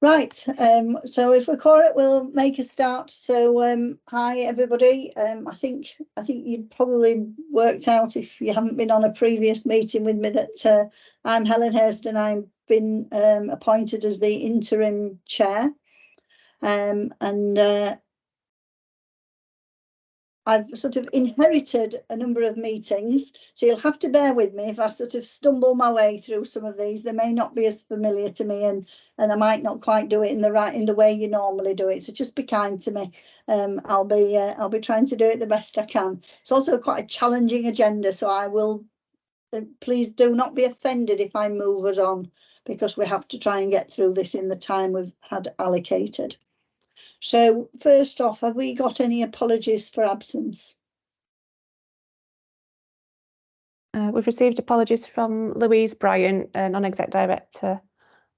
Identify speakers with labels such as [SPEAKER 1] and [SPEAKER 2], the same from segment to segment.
[SPEAKER 1] Right, so if we're quiet, we'll make a start. So, hi everybody. I think you'd probably worked out, if you haven't been on a previous meeting with me, that I'm Helen Hurst and I've been appointed as the interim chair. And I've sort of inherited a number of meetings, so you'll have to bear with me if I sort of stumble my way through some of these. They may not be as familiar to me, and I might not quite do it in the way you normally do it. So just be kind to me. I'll be trying to do it the best I can. It's also quite a challenging agenda, so I will. Please do not be offended if I move us on, because we have to try and get through this in the time we've had allocated. So first off, have we got any apologies for absence?
[SPEAKER 2] We've received apologies from Louise Bryant, non-exec director,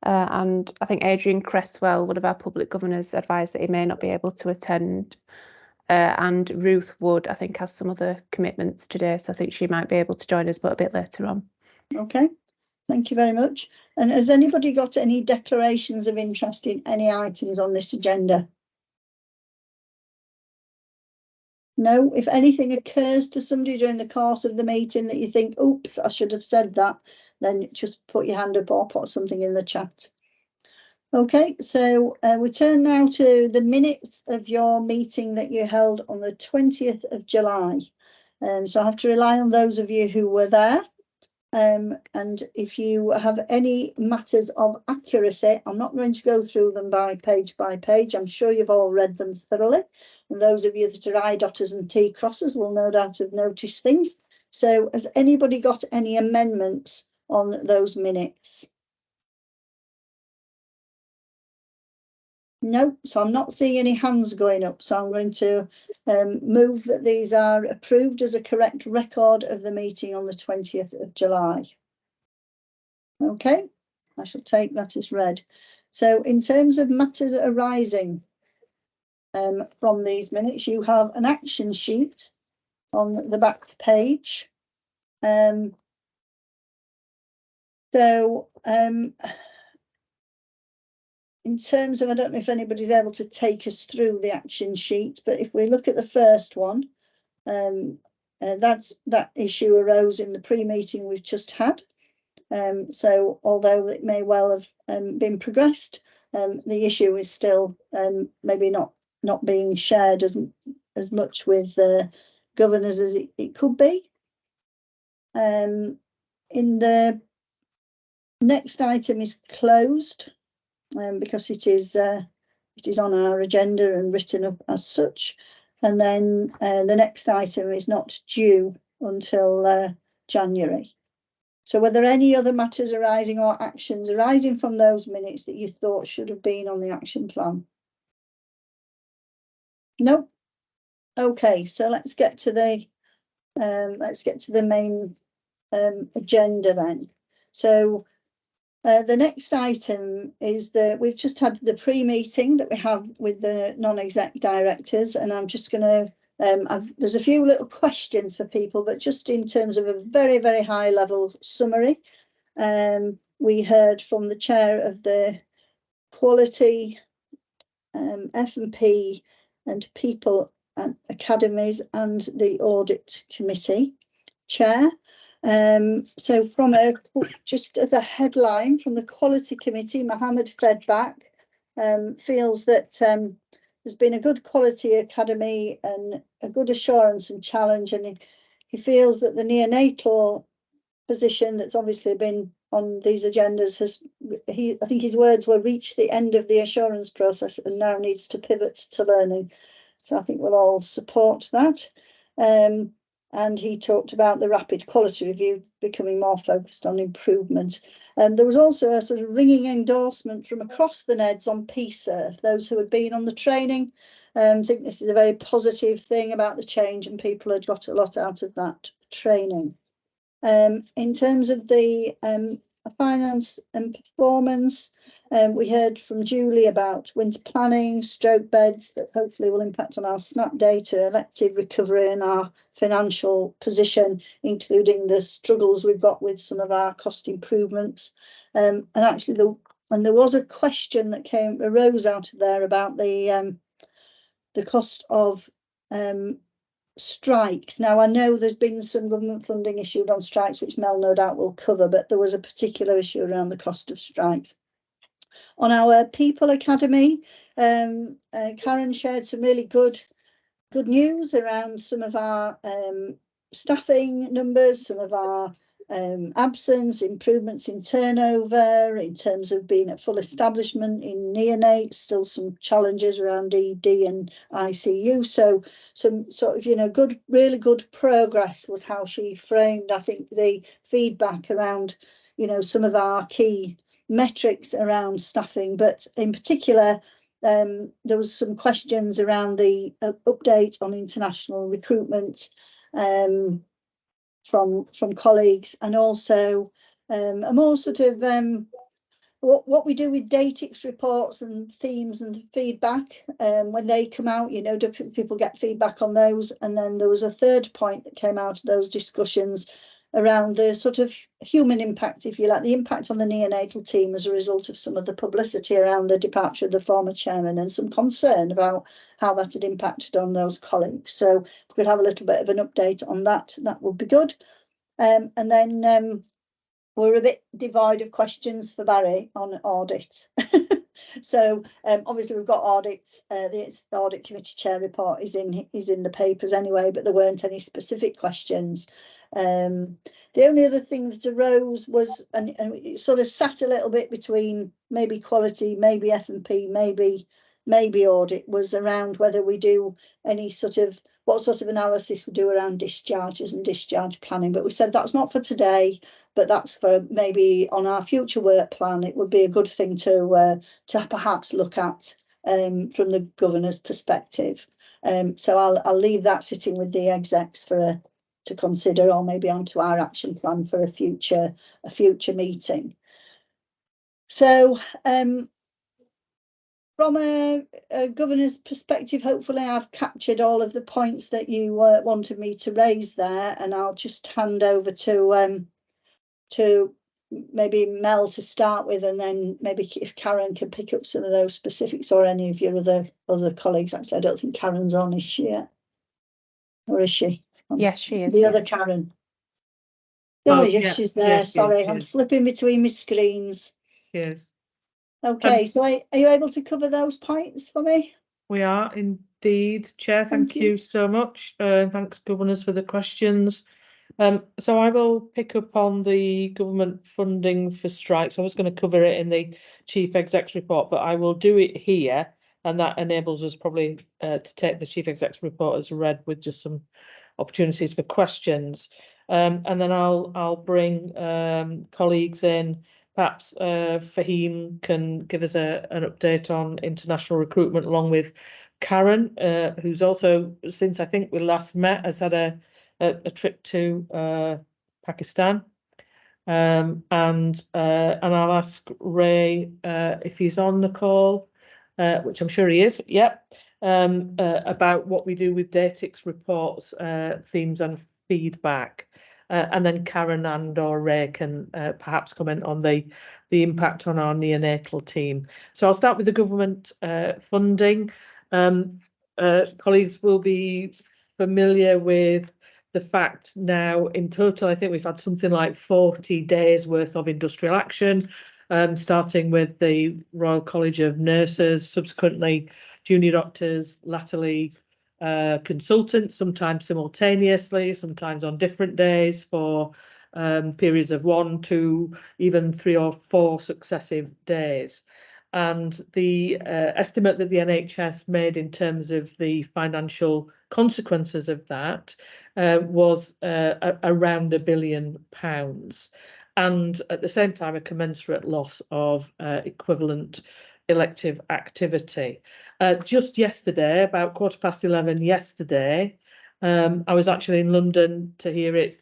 [SPEAKER 2] and I think Adrian Cresswell, one of our public governors, advised that he may not be able to attend. And Ruth Wood, I think, has some other commitments today, so I think she might be able to join us, but a bit later on. Okay,
[SPEAKER 1] thank you very much. And has anybody got any declarations of interest in any items on this agenda? No, if anything occurs to somebody during the course of the meeting that you think, oops, I should have said that, then just put your hand up or put something in the chat. Okay, so we turn now to the minutes of your meeting that you held on the 20th of July. So I have to rely on those of you who were there. And if you have any matters of accuracy, I'm not going to go through them by page. I'm sure you've all read them thoroughly. And those of you that are I dotters and T crossers will no doubt have noticed things. So has anybody got any amendments on those minutes? No, so I'm not seeing any hands going up. So I'm going to move that these are approved as a correct record of the meeting on the 20th of July. Okay, I shall take that as read. So in terms of matters arising from these minutes, you have an action sheet on the back page. In terms of, I don't know if anybody's able to take us through the action sheet, but if we look at the first one, that issue arose in the pre-meeting we've just had. So although it may well have been progressed, the issue is still maybe not being shared as much with governors as it could be. In the next item is closed, because it is on our agenda and written up as such. And then the next item is not due until January. So were there any other matters arising or actions arising from those minutes that you thought should have been on the action plan? No. Okay, so let's get to the main agenda then. So the next item is that we've just had the pre-meeting that we have with the non-exec directors, and I'm just going to there's a few little questions for people, but just in terms of a very, very high level summary. We heard from the chair of the Quality, F&P and People and Academies and the Audit Committee chair. So just as a headline from the Quality Committee, Mohammed Fedback feels that there's been a good quality academy and a good assurance and challenge, and he feels that the neonatal position that's obviously been on these agendas I think his words were, reached the end of the assurance process and now needs to pivot to learning. So I think we'll all support that. And he talked about the rapid quality review becoming more focused on improvement. And there was also a sort of ringing endorsement from across the NEDs on PSERF. Those who had been on the training think this is a very positive thing about the change, and people had got a lot out of that training. In terms of the finance and performance, we heard from Julie about winter planning, stroke beds that hopefully will impact on our SNAP data, elective recovery and our financial position, including the struggles we've got with some of our cost improvements. And actually And there was a question that arose out of there about the cost of strikes. Now, I know there's been some government funding issued on strikes, which Mel no doubt will cover, but there was a particular issue around the cost of strikes. On our People Academy, Karen shared some really good news around some of our staffing numbers, some of our absence, improvements in turnover, in terms of being at full establishment in neonates, still some challenges around ED and ICU. So some sort of, really good progress was how she framed, I think, the feedback around, some of our key metrics around staffing, but in particular, there was some questions around the update on international recruitment from colleagues, and also a more sort of what we do with Datix reports and themes and feedback when they come out. Do people get feedback on those? And then there was a third point that came out of those discussions around the sort of human impact, if you like, the impact on the neonatal team as a result of some of the publicity around the departure of the former chairman, and some concern about how that had impacted on those colleagues. So if we could have a little bit of an update on that, that would be good. And then we're a bit devoid of questions for Barry on audit. So obviously we've got audits. The audit committee chair report is in the papers anyway, but there weren't any specific questions. The only other thing that arose was, and it sort of sat a little bit between maybe quality, maybe F&P, maybe audit, was around whether we do any what sort of analysis we do around discharges and discharge planning. But we said that's not for today, but that's for maybe on our future work plan. It would be a good thing to perhaps look at from the governor's perspective. So I'll leave that sitting with the execs to consider, or maybe onto our action plan for a future meeting. So from a governor's perspective, hopefully I've captured all of the points that you wanted me to raise there, and I'll just hand over to maybe Mel to start with, and then maybe if Karen can pick up some of those specifics, or any of your other colleagues. Actually, I don't think Karen's on, is she yet? Or is she?
[SPEAKER 2] Yes, she is.
[SPEAKER 1] The other Karen. Oh, yes, yeah, she's there.
[SPEAKER 3] Yes,
[SPEAKER 1] sorry,
[SPEAKER 3] yes,
[SPEAKER 1] I'm
[SPEAKER 3] yes.
[SPEAKER 1] flipping between my screens.
[SPEAKER 3] Yes.
[SPEAKER 1] Okay, so are you able to cover those points for me?
[SPEAKER 3] We are indeed, Chair. Thank you so much. Thanks, governors, for the questions. So I will pick up on the government funding for strikes. I was going to cover it in the Chief Exec's report, but I will do it here, and that enables us probably to take the Chief Exec's report as read, with just some opportunities for questions. And then I'll bring colleagues in. Perhaps Fahim can give us an update on international recruitment, along with Karen, who's also, since I think we last met, has had a trip to Pakistan. And I'll ask Ray if he's on the call, which I'm sure he is. Yep. About what we do with Datix reports, themes and feedback. And then Karen and/or Ray can perhaps comment on the impact on our neonatal team. So I'll start with the government funding. Colleagues will be familiar with the fact now, in total, I think we've had something like 40 days worth of industrial action, starting with the Royal College of Nurses, subsequently junior doctors, latterly consultants, sometimes simultaneously, sometimes on different days, for periods of 1, 2, even 3 or 4 successive days. And the estimate that the NHS made in terms of the financial consequences of that was around £1 billion, and at the same time a commensurate loss of equivalent elective activity. Just yesterday, about 11:15 yesterday, I was actually in London to hear it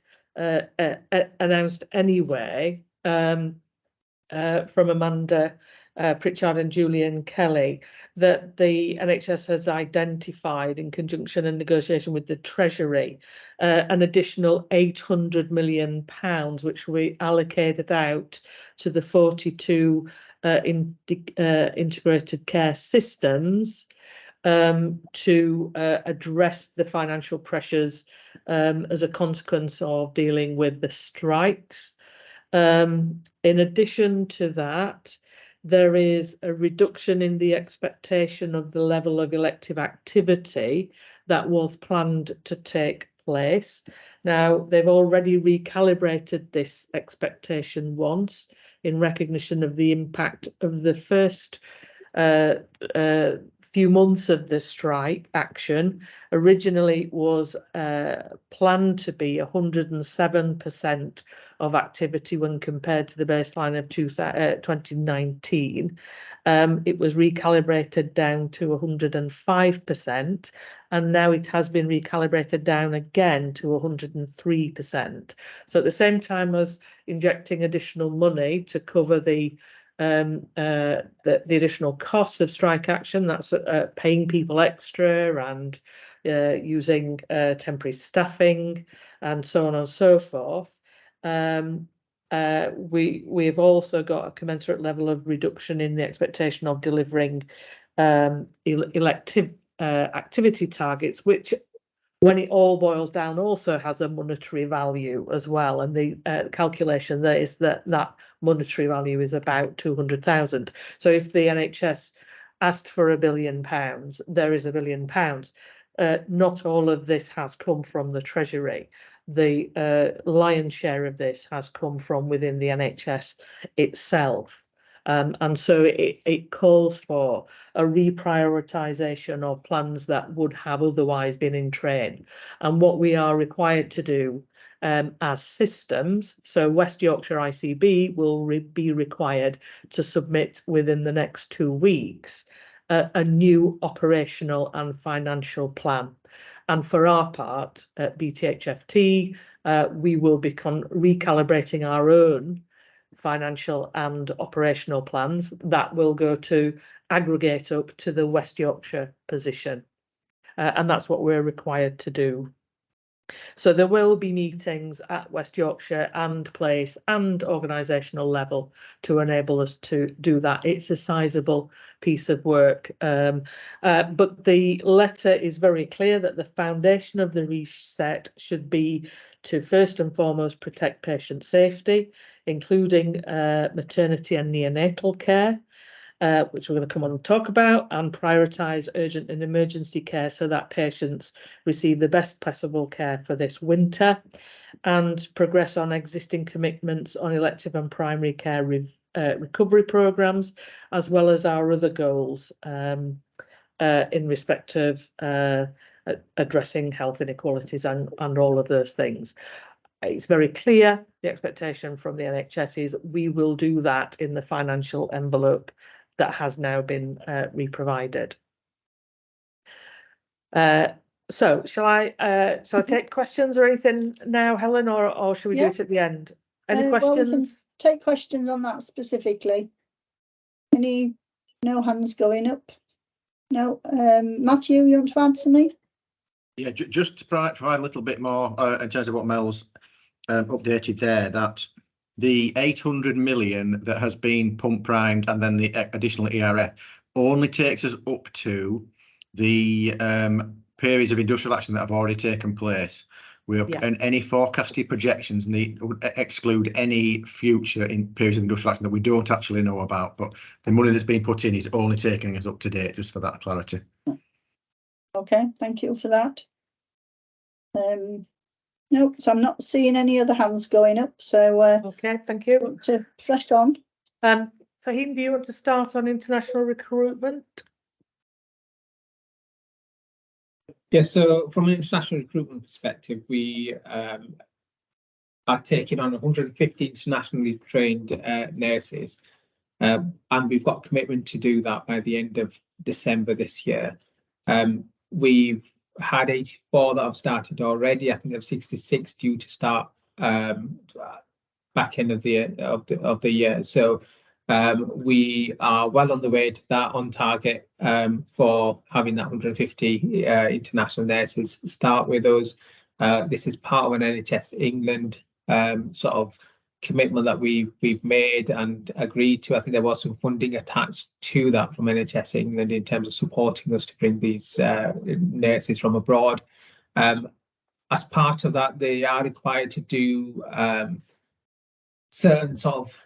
[SPEAKER 3] announced anyway, from Amanda Pritchard and Julian Kelly, that the NHS has identified in conjunction and negotiation with the Treasury an additional £800 million, which we allocated out to the 42 integrated care systems to address the financial pressures as a consequence of dealing with the strikes. In addition to that, there is a reduction in the expectation of the level of elective activity that was planned to take place. Now, they've already recalibrated this expectation once in recognition of the impact of the first few months of the strike action. Originally was planned to be 107% of activity when compared to the baseline of 2019. It was recalibrated down to 105%, and now it has been recalibrated down again to 103%. So at the same time as injecting additional money to cover the additional costs of strike action, that's paying people extra and using temporary staffing and so on and so forth. We've also got a commensurate level of reduction in the expectation of delivering elective activity targets, which, when it all boils down, also has a monetary value as well. And the calculation there is that monetary value is about 200,000. So if the NHS asked for £1 billion, there is £1 billion. Not all of this has come from the Treasury. The lion's share of this has come from within the NHS itself. And so it calls for a reprioritisation of plans that would have otherwise been in train. And what we are required to do as systems, so West Yorkshire ICB will be required to submit within the next 2 weeks a new operational and financial plan. And for our part at BTHFT, we will be recalibrating our own financial and operational plans that will go to aggregate up to the West Yorkshire position. And that's what we're required to do. So there will be meetings at West Yorkshire and place and organisational level to enable us to do that. It's a sizable piece of work. But the letter is very clear that the foundation of the reset should be to first and foremost protect patient safety, including maternity and neonatal care, which we're going to come on and talk about, and prioritise urgent and emergency care so that patients receive the best possible care for this winter, and progress on existing commitments on elective and primary care recovery programmes, as well as our other goals in respect of addressing health inequalities and all of those things. It's very clear the expectation from the NHS is we will do that in the financial envelope that has now been re-provided. So shall I take questions or anything now, Helen, or should we do it at the end? Any questions?
[SPEAKER 1] Well, we can take questions on that specifically. No hands going up? No. Matthew, you want to add something?
[SPEAKER 4] Yeah, just to provide a little bit more in terms of what Mel's updated there, that the 800 million that has been pump primed and then the additional ERF only takes us up to the periods of industrial action that have already taken place. And any forecasted projections would exclude any future periods of industrial action that we don't actually know about. But the money that's been put in is only taking us up to date, just for that clarity.
[SPEAKER 1] Okay, thank you for that. No, so I'm not seeing any other hands going up. So
[SPEAKER 3] okay, thank you.
[SPEAKER 1] Want to press on.
[SPEAKER 3] Fahim, do you want to start on international recruitment?
[SPEAKER 5] Yes, so from an international recruitment perspective, we are taking on 150 internationally trained nurses, and we've got commitment to do that by the end of December this year. We've had 84 that have started already. I think there are 66 due to start back end of the year. So We are well on the way to that, on target for having that 150 international nurses start with us. This is part of an NHS England sort of commitment that we've made and agreed to. I think there was some funding attached to that from NHS England in terms of supporting us to bring these nurses from abroad. As part of that, they are required to do certain sort of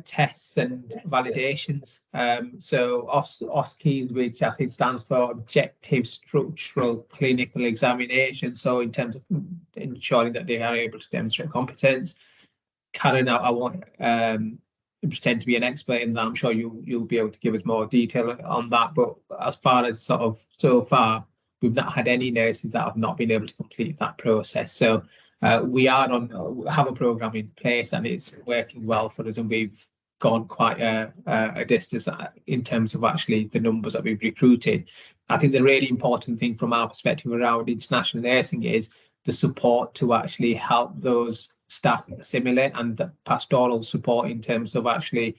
[SPEAKER 5] tests and validations. So OSCE, which I think stands for Objective Structural Clinical Examination. So in terms of ensuring that they are able to demonstrate competence. Karen, I won't pretend to be an expert in that. I'm sure you'll be able to give us more detail on that. But as far as sort of so far, we've not had any nurses that have not been able to complete that process. So we are have a program in place, and it's working well for us, and we've gone quite a distance in terms of actually the numbers that we've recruited. I think the really important thing from our perspective around international nursing is the support to actually help those staff assimilate, and pastoral support in terms of actually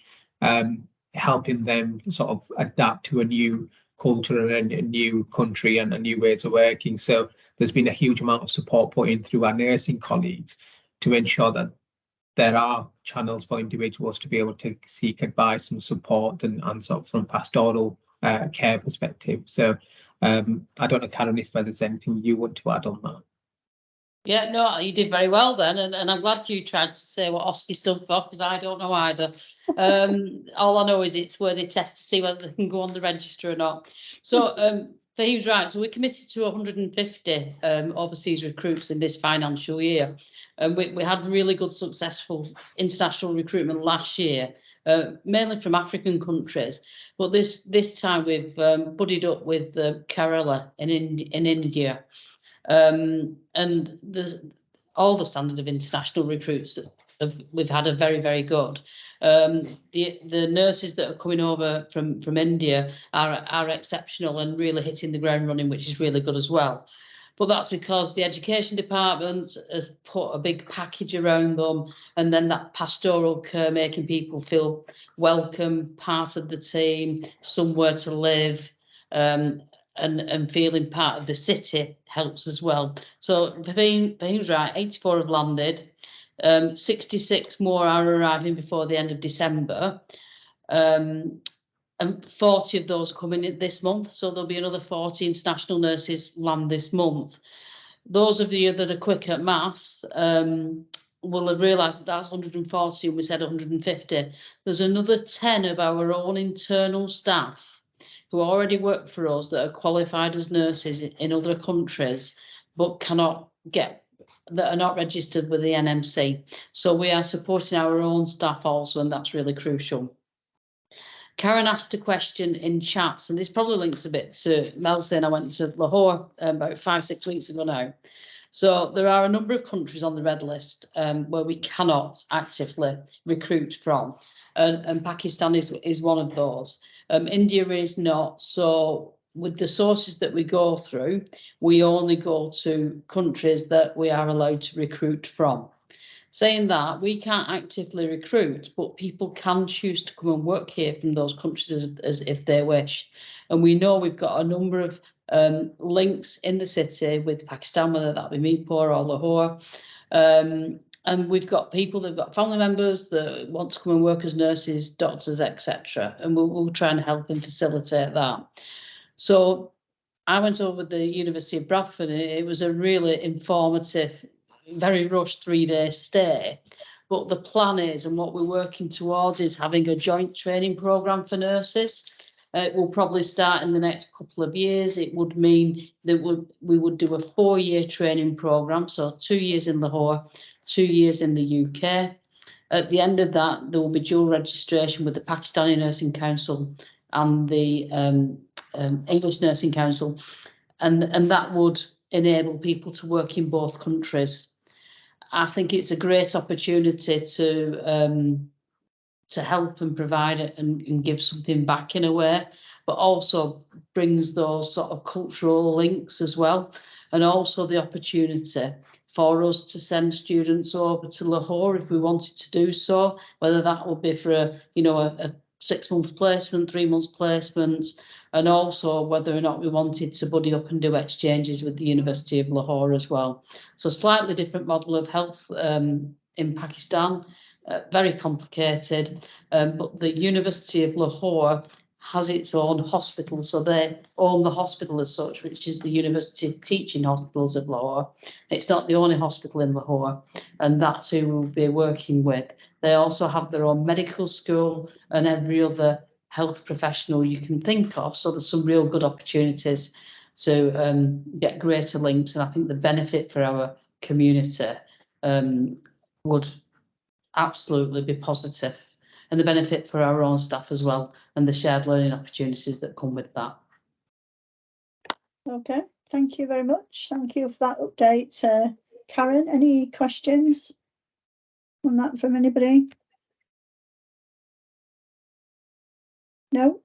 [SPEAKER 5] helping them sort of adapt to a new culture and a new country and a new ways of working. So there's been a huge amount of support put in through our nursing colleagues to ensure that there are channels for individuals to be able to seek advice and support and sort of from pastoral care perspective. So I don't know, Karen, if there's anything you want to add on that.
[SPEAKER 6] Yeah, no, you did very well then, and I'm glad you tried to say what OSCE stood for, because I don't know either. All I know is it's where they test to see whether they can go on the register or not. So Fahim's right, so we're committed to 150 overseas recruits in this financial year. And we had really good successful international recruitment last year, mainly from African countries. But this time we've buddied up with Kerala in India. And all the standard of international recruits we've had are very, very good. The nurses that are coming over from India are exceptional and really hitting the ground running, which is really good as well. But that's because the education department has put a big package around them, and then that pastoral care, making people feel welcome, part of the team, somewhere to live, and feeling part of the city helps as well. So Fahim's right, 84 have landed, 66 more are arriving before the end of December, and 40 of those coming in this month. So there'll be another 40 international nurses land this month. Those of you that are quick at maths will have realised that that's 140 and we said 150. There's another 10 of our own internal staff who already work for us that are qualified as nurses in other countries, but that are not registered with the NMC. So we are supporting our own staff also, and that's really crucial. Karen asked a question in chats, and this probably links a bit to Mel saying I went to Lahore about 5-6 weeks ago now. So there are a number of countries on the red list where we cannot actively recruit from, and Pakistan is one of those. India is not. So with the sources that we go through, we only go to countries that we are allowed to recruit from. Saying that, we can't actively recruit, but people can choose to come and work here from those countries as if they wish. And we know we've got a number of links in the city with Pakistan, whether that be Mirpur or Lahore. And we've got people that've got family members that want to come and work as nurses, doctors, etc. And we'll try and help and facilitate that. So I went over the University of Bradford, and it was a really informative, very rushed 3-day stay. But the plan is, and what we're working towards, is having a joint training programme for nurses. It will probably start in the next couple of years. It would mean that we would do a 4-year training programme, so 2 years in Lahore, 2 years in the UK. At the end of that, there will be dual registration with the Pakistani Nursing Council and the English Nursing Council, and that would enable people to work in both countries. I think it's a great opportunity to help and provide it and give something back in a way, but also brings those sort of cultural links as well, and also the opportunity for us to send students over to Lahore if we wanted to do so, whether that would be for a 6 months placement, 3 months placements, and also whether or not we wanted to buddy up and do exchanges with the University of Lahore as well. So slightly different model of health in Pakistan, very complicated, but the University of Lahore has its own hospital, so they own the hospital as such, which is the University Teaching Hospitals of Lahore. It's not the only hospital in Lahore, and that's who we'll be working with. They also have their own medical school and every other health professional you can think of, so there's some real good opportunities to get greater links, and I think the benefit for our community would absolutely be positive, and the benefit for our own staff as well, and the shared learning opportunities that come with that.
[SPEAKER 1] Okay, thank you very much. Thank you for that update. Karen, any questions on that from anybody? No?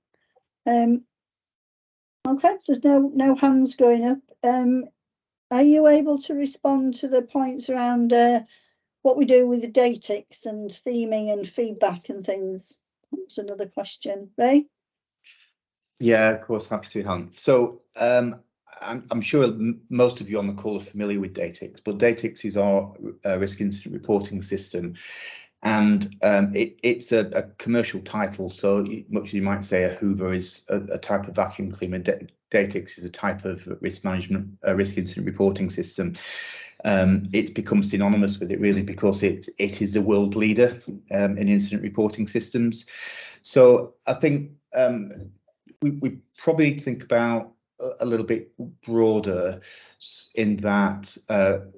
[SPEAKER 1] Okay, there's no hands going up. Are you able to respond to the points around what we do with the datix and theming and feedback and things? That's another question. Ray?
[SPEAKER 7] Yeah, of course, happy to, Helen. So I'm sure most of you on the call are familiar with datix, but datix is our risk incident reporting system, and it's a commercial title. So much as you might say a Hoover is a type of vacuum cleaner, datix is a type of risk management, risk incident reporting system. It's become synonymous with it really because it is a world leader in incident reporting systems. So I think we probably need to think about a little bit broader in that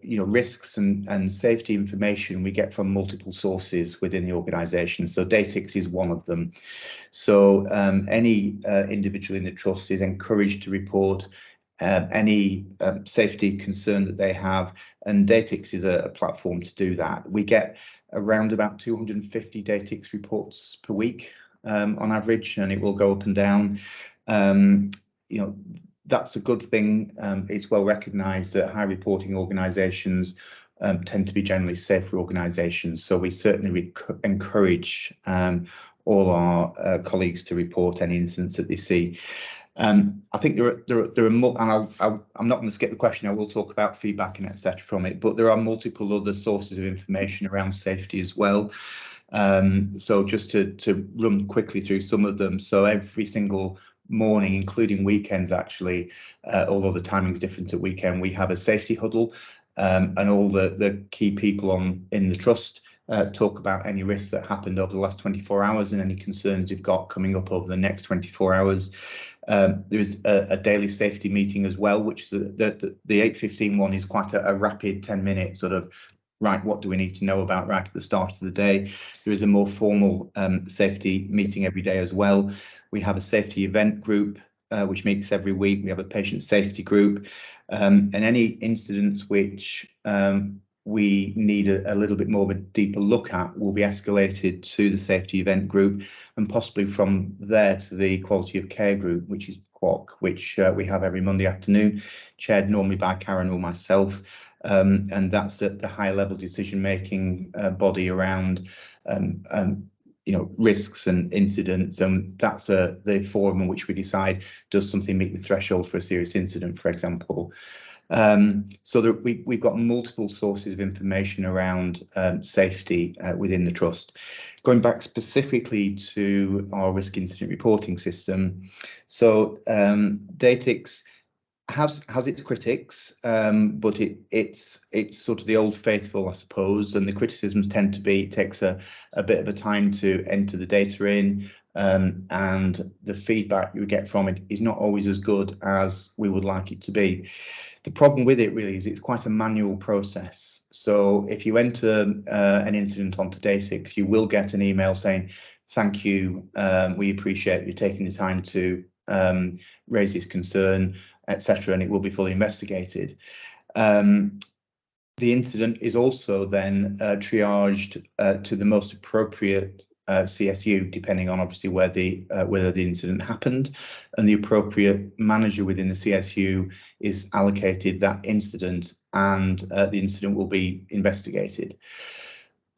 [SPEAKER 7] risks and safety information we get from multiple sources within the organisation. So datix is one of them. So any individual in the trust is encouraged to report any safety concern that they have, and datix is a platform to do that. We get around about 250 datix reports per week on average, and it will go up and down. That's a good thing. It's well recognised that high reporting organisations tend to be generally safer organisations. So we certainly encourage all our colleagues to report any incidents that they see. I think there are more, and I'm not going to skip the question. I will talk about feedback and etc. from it, but there are multiple other sources of information around safety as well. So just to run quickly through some of them. So every single morning, including weekends actually, although the timing is different at weekend, we have a safety huddle, and all the key people in the trust talk about any risks that happened over the last 24 hours and any concerns you've got coming up over the next 24 hours. There is a daily safety meeting as well, which is the 8:15 one is quite a rapid 10-minute sort of, right, what do we need to know about right at the start of the day. There is a more formal safety meeting every day as well. We have a safety event group, which meets every week. We have a patient safety group, and any incidents which we need a little bit more of a deeper look at will be escalated to the safety event group, and possibly from there to the quality of care group, which is QOC, which we have every Monday afternoon, chaired normally by Karen or myself. And that's the high level decision making body around risks and incidents, and that's the forum in which we decide, does something meet the threshold for a serious incident, for example. So we've got multiple sources of information around safety within the trust. Going back specifically to our risk incident reporting system, so datix has its critics, but it's sort of the old faithful, I suppose, and the criticisms tend to be it takes a bit of a time to enter the data in, and the feedback you get from it is not always as good as we would like it to be. The problem with it really is it's quite a manual process. So if you enter an incident onto datix, you will get an email saying, thank you, we appreciate you taking the time to raise this concern, etc., and it will be fully investigated. The incident is also then triaged to the most appropriate CSU, depending on obviously whether the incident happened, and the appropriate manager within the CSU is allocated that incident, and the incident will be investigated.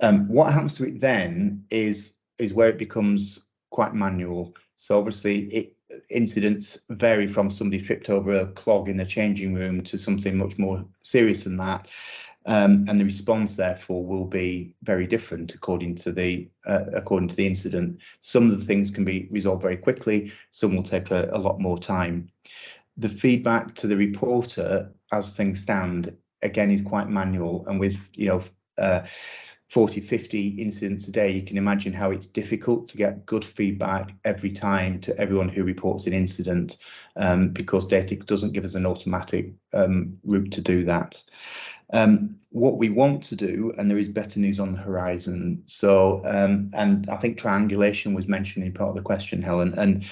[SPEAKER 7] What happens to it then is where it becomes quite manual. So obviously incidents vary from somebody tripped over a clog in the changing room to something much more serious than that. And the response therefore will be very different according to the incident. Some of the things can be resolved very quickly, some will take a lot more time. The feedback to the reporter as things stand again is quite manual, and with 40, 50 incidents a day, you can imagine how it's difficult to get good feedback every time to everyone who reports an incident, because Datix doesn't give us an automatic route to do that. What we want to do, and there is better news on the horizon. So, and I think triangulation was mentioned in part of the question, Helen. And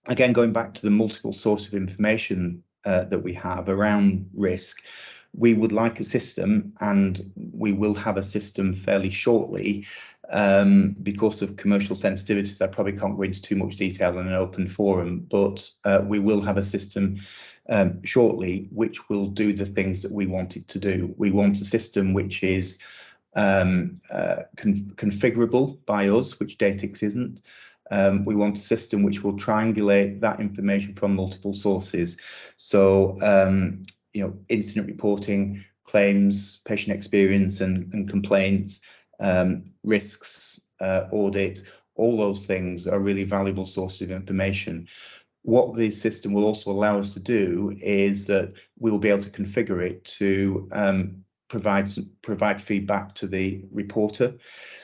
[SPEAKER 7] again, going back to the multiple source of information that we have around risk, we would like a system, and we will have a system fairly shortly, because of commercial sensitivities. I probably can't go into too much detail in an open forum, but we will have a system shortly which will do the things that we want it to do. We want a system which is configurable by us, which Datix isn't. We want a system which will triangulate that information from multiple sources. So, incident reporting, claims, patient experience and complaints, risks, audit, all those things are really valuable sources of information. What this system will also allow us to do is that we will be able to configure it to provide feedback to the reporter.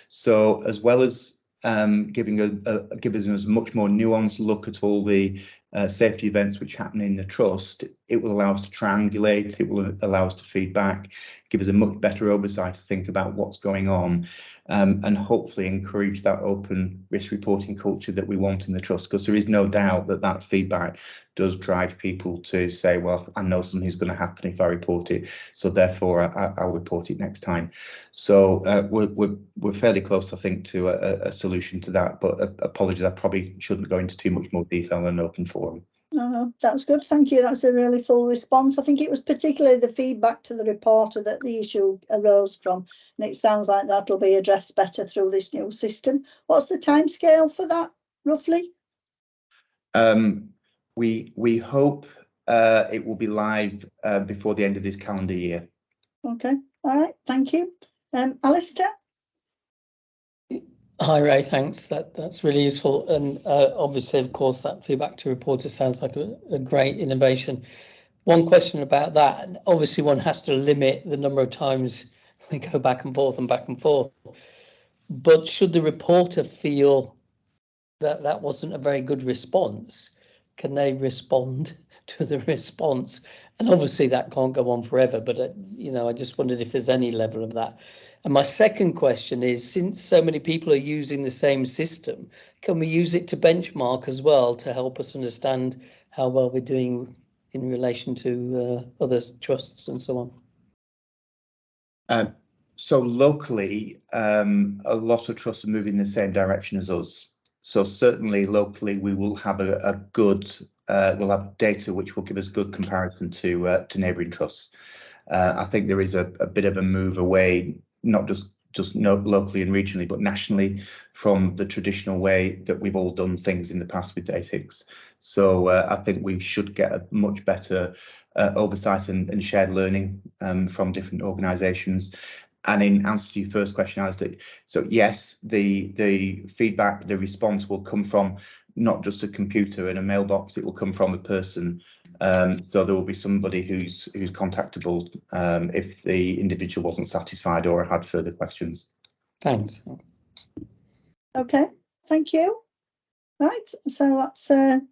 [SPEAKER 7] So as well as giving us a much more nuanced look at all the safety events which happen in the trust, it will allow us to triangulate, it will allow us to feedback, give us a much better oversight to think about what's going on, and hopefully encourage that open risk reporting culture that we want in the trust, because there is no doubt that that feedback does drive people to say, well, I know something's going to happen if I report it, so therefore I'll report it next time. So we're fairly close, I think, to a solution to that, but apologies, I probably shouldn't go into too much more detail in an open forum.
[SPEAKER 1] No, that's good, thank you. That's a really full response. I think it was particularly the feedback to the reporter that the issue arose from, and it sounds like that'll be addressed better through this new system. What's the timescale for that, roughly?
[SPEAKER 7] We hope it will be live before the end of this calendar year.
[SPEAKER 1] Okay, all right, thank you. Alistair?
[SPEAKER 8] Hi Ray, thanks. That's really useful, and obviously, of course, that feedback to reporters sounds like a great innovation. One question about that: obviously, one has to limit the number of times we go back and forth and back and forth. But should the reporter feel that that wasn't a very good response, can they respond to the response? And obviously, that can't go on forever. But I just wondered if there's any level of that. And my second question is, since so many people are using the same system, can we use it to benchmark as well to help us understand how well we're doing in relation to other trusts and so on?
[SPEAKER 7] So locally, a lot of trusts are moving in the same direction as us. So certainly locally, we will have a good, we'll have data which will give us good comparison to neighbouring trusts. I think there is a bit of a move away, not just locally and regionally, but nationally, from the traditional way that we've all done things in the past with Datix. So I think we should get a much better oversight and shared learning from different organisations. And in answer to your first question, Alistair, so yes, the feedback, the response will come from not just a computer and a mailbox, it will come from a person. So there will be somebody who's contactable if the individual wasn't satisfied or had further questions.
[SPEAKER 8] Thanks.
[SPEAKER 1] Okay, thank you. Right, so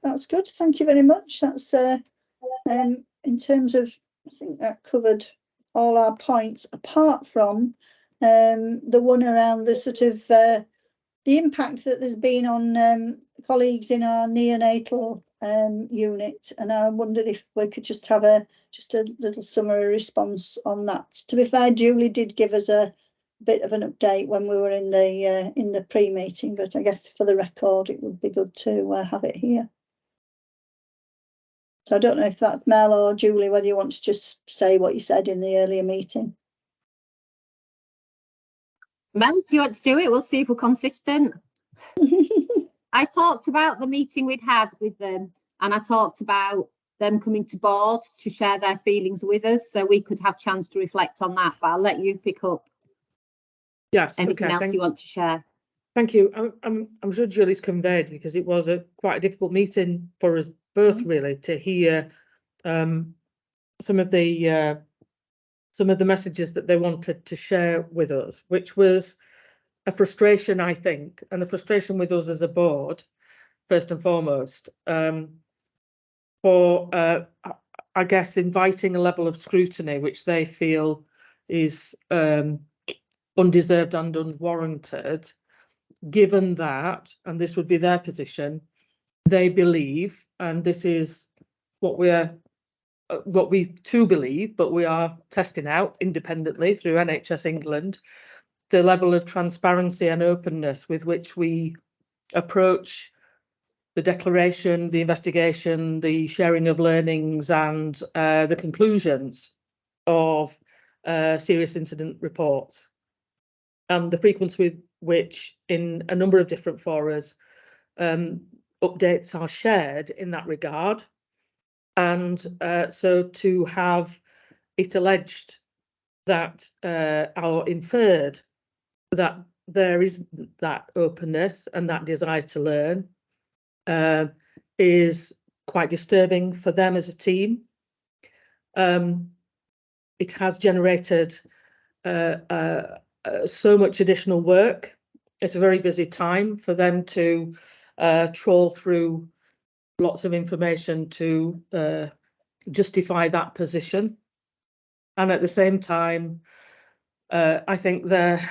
[SPEAKER 1] that's good. Thank you very much. That's in terms of, I think that covered all our points, apart from the one around the sort of the impact that there's been on colleagues in our neonatal unit, and I wondered if we could just have a little summary response on that. To be fair, Julie did give us a bit of an update when we were in the pre-meeting, but I guess for the record it would be good to have it here. So I don't know if that's Mel or Julie, whether you want to just say what you said in the earlier meeting.
[SPEAKER 9] Mel, do you want to do it? We'll see if we're consistent. I talked about the meeting we'd had with them, and I talked about them coming to board to share their feelings with us, so we could have chance to reflect on that. But I'll let you pick up
[SPEAKER 3] Yes.
[SPEAKER 9] anything
[SPEAKER 3] Okay,
[SPEAKER 9] else you want to share.
[SPEAKER 3] Thank you. I'm sure Julie's conveyed, because it was quite a difficult meeting for us both, really, to hear some of the messages that they wanted to share with us, which was a frustration, I think, and a frustration with us as a board, first and foremost, for I guess inviting a level of scrutiny which they feel is undeserved and unwarranted, given that, and this would be their position, they believe, and this is what we too believe, but we are testing out independently through NHS England, the level of transparency and openness with which we approach the declaration, the investigation, the sharing of learnings, and the conclusions of serious incident reports, and the frequency with which, in a number of different forums, updates are shared in that regard. And so to have it alleged that or inferred that there isn't that openness and that desire to learn is quite disturbing for them as a team. It has generated so much additional work at a very busy time for them to trawl through lots of information to justify that position. And at the same time, I think the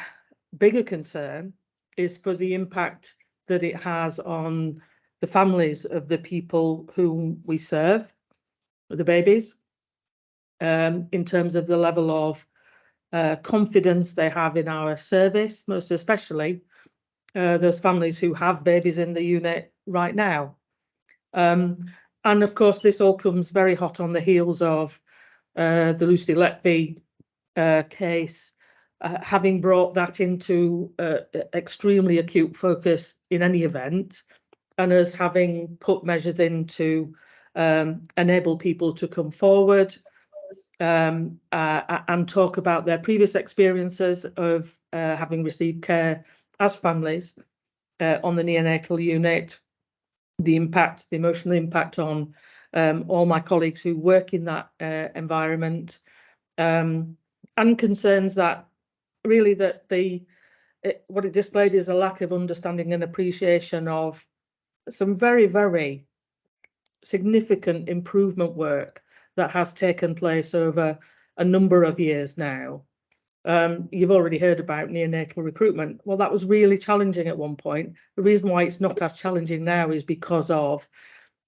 [SPEAKER 3] bigger concern is for the impact that it has on the families of the people whom we serve, the babies, in terms of the level of confidence they have in our service, most especially those families who have babies in the unit right now. And of course, this all comes very hot on the heels of the Lucy Letby case, having brought that into extremely acute focus in any event, and us having put measures in to enable people to come forward and talk about their previous experiences of having received care as families on the neonatal unit, the impact, the emotional impact on all my colleagues who work in that environment, and concerns that really that what it displayed is a lack of understanding and appreciation of some very, very significant improvement work that has taken place over a number of years now. You've already heard about neonatal recruitment. Well, that was really challenging at one point. The reason why it's not as challenging now is because of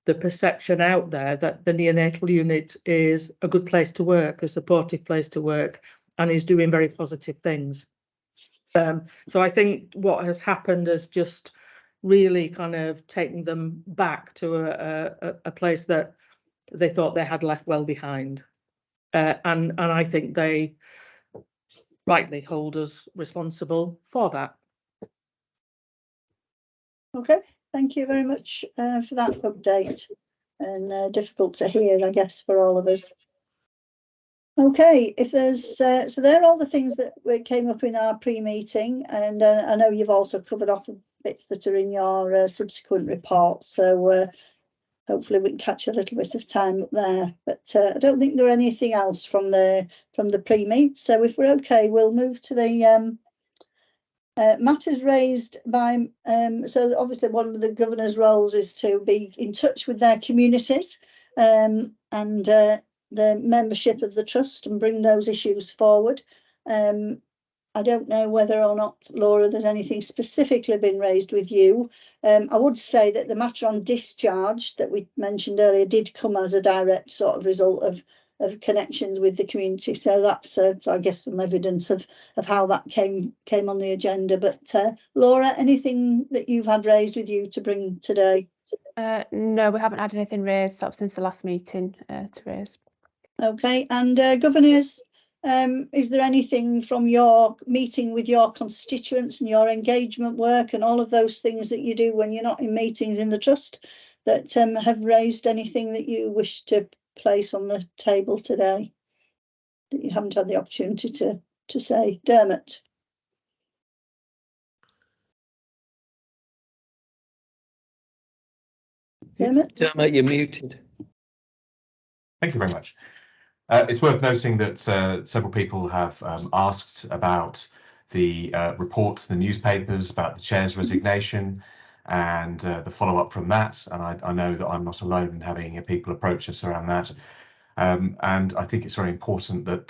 [SPEAKER 3] the perception out there that the neonatal unit is a good place to work, a supportive place to work, and is doing very positive things. So I think what has happened has just really kind of taken them back to a place that they thought they had left well behind. And I think they rightly hold us responsible for that.
[SPEAKER 1] Okay, thank you very much for that update, and difficult to hear, I guess, for all of us. Okay, if there's so there are all the things that came up in our pre-meeting, and I know you've also covered off bits that are in your subsequent reports, so hopefully we can catch a little bit of time up there. But I don't think there's anything else from the pre-meet. So if we're okay, we'll move to the matters raised by. So obviously one of the governor's roles is to be in touch with their communities and the membership of the trust and bring those issues forward. I don't know whether or not, Laura, there's anything specifically been raised with you. I would say that the matter on discharge that we mentioned earlier did come as a direct sort of result of connections with the community. So that's, so I guess, some evidence of how that came on the agenda. But Laura, anything that you've had raised with you to bring today?
[SPEAKER 2] No, we haven't had anything raised sort of since the last meeting to raise.
[SPEAKER 1] Okay, and governors, Is there anything from your meeting with your constituents and your engagement work and all of those things that you do when you're not in meetings in the trust that have raised anything that you wish to place on the table today that you haven't had the opportunity to say? Dermot. Dermot,
[SPEAKER 8] you're muted.
[SPEAKER 10] Thank you very much. It's worth noting that several people have asked about the reports in the newspapers about the chair's resignation and the follow-up from that. And I know that I'm not alone in having people approach us around that. And I think it's very important that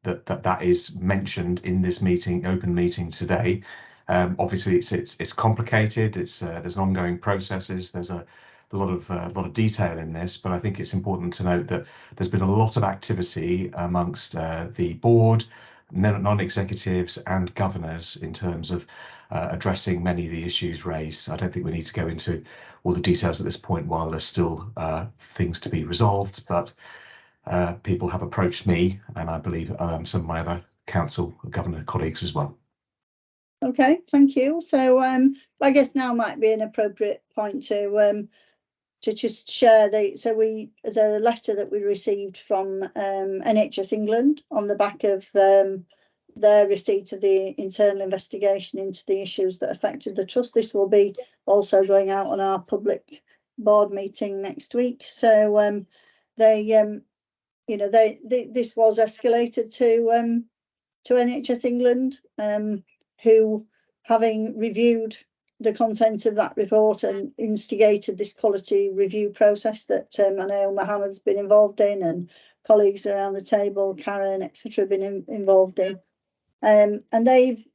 [SPEAKER 10] that is mentioned in this meeting, open meeting today. Obviously, it's complicated. There's ongoing processes. There's a lot of detail in this, but I think it's important to note that there's been a lot of activity amongst the board, non-executives and governors in terms of addressing many of the issues raised. I don't think we need to go into all the details at this point while there's still things to be resolved, but people have approached me and I believe some of my other council governor colleagues as well.
[SPEAKER 1] Okay, thank you. So I guess now might be an appropriate point to just share the letter that we received from NHS England on the back of their receipt of the internal investigation into the issues that affected the trust. This will be also going out on our public board meeting next week. So this was escalated to NHS England, who, having reviewed the content of that report and instigated this quality review process that I know Mohammed's been involved in, and colleagues around the table, Karen, etc., have been involved in. And they've,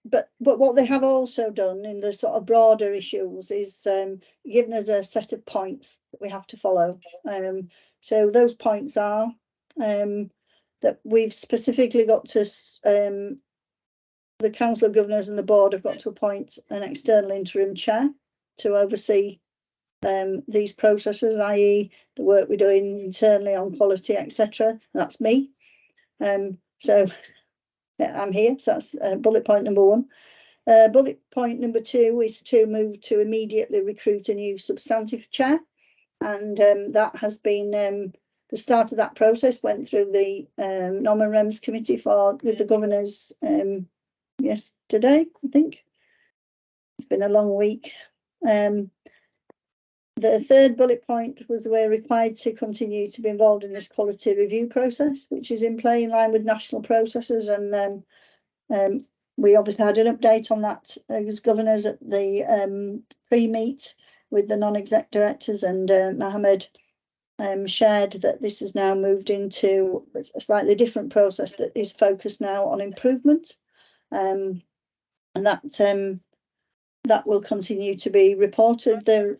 [SPEAKER 1] but what they have also done in the sort of broader issues is given us a set of points that we have to follow. So those points are that we've specifically got to the Council of Governors and the board have got to appoint an external interim chair to oversee these processes, i.e. the work we're doing internally on quality, etc. That's me. So yeah, I'm here. So that's bullet point number 1. Bullet point number 2 is to move to immediately recruit a new substantive chair. And that has been the start of that process went through the Nom and Rems committee with the governors yesterday, I think. It's been a long week. The third bullet point was we're required to continue to be involved in this quality review process, which is in play in line with national processes. And we obviously had an update on that as governors at the pre-meet with the non-exec directors, and Mohammed shared that this has now moved into a slightly different process that is focused now on improvement. And that will continue to be reported. The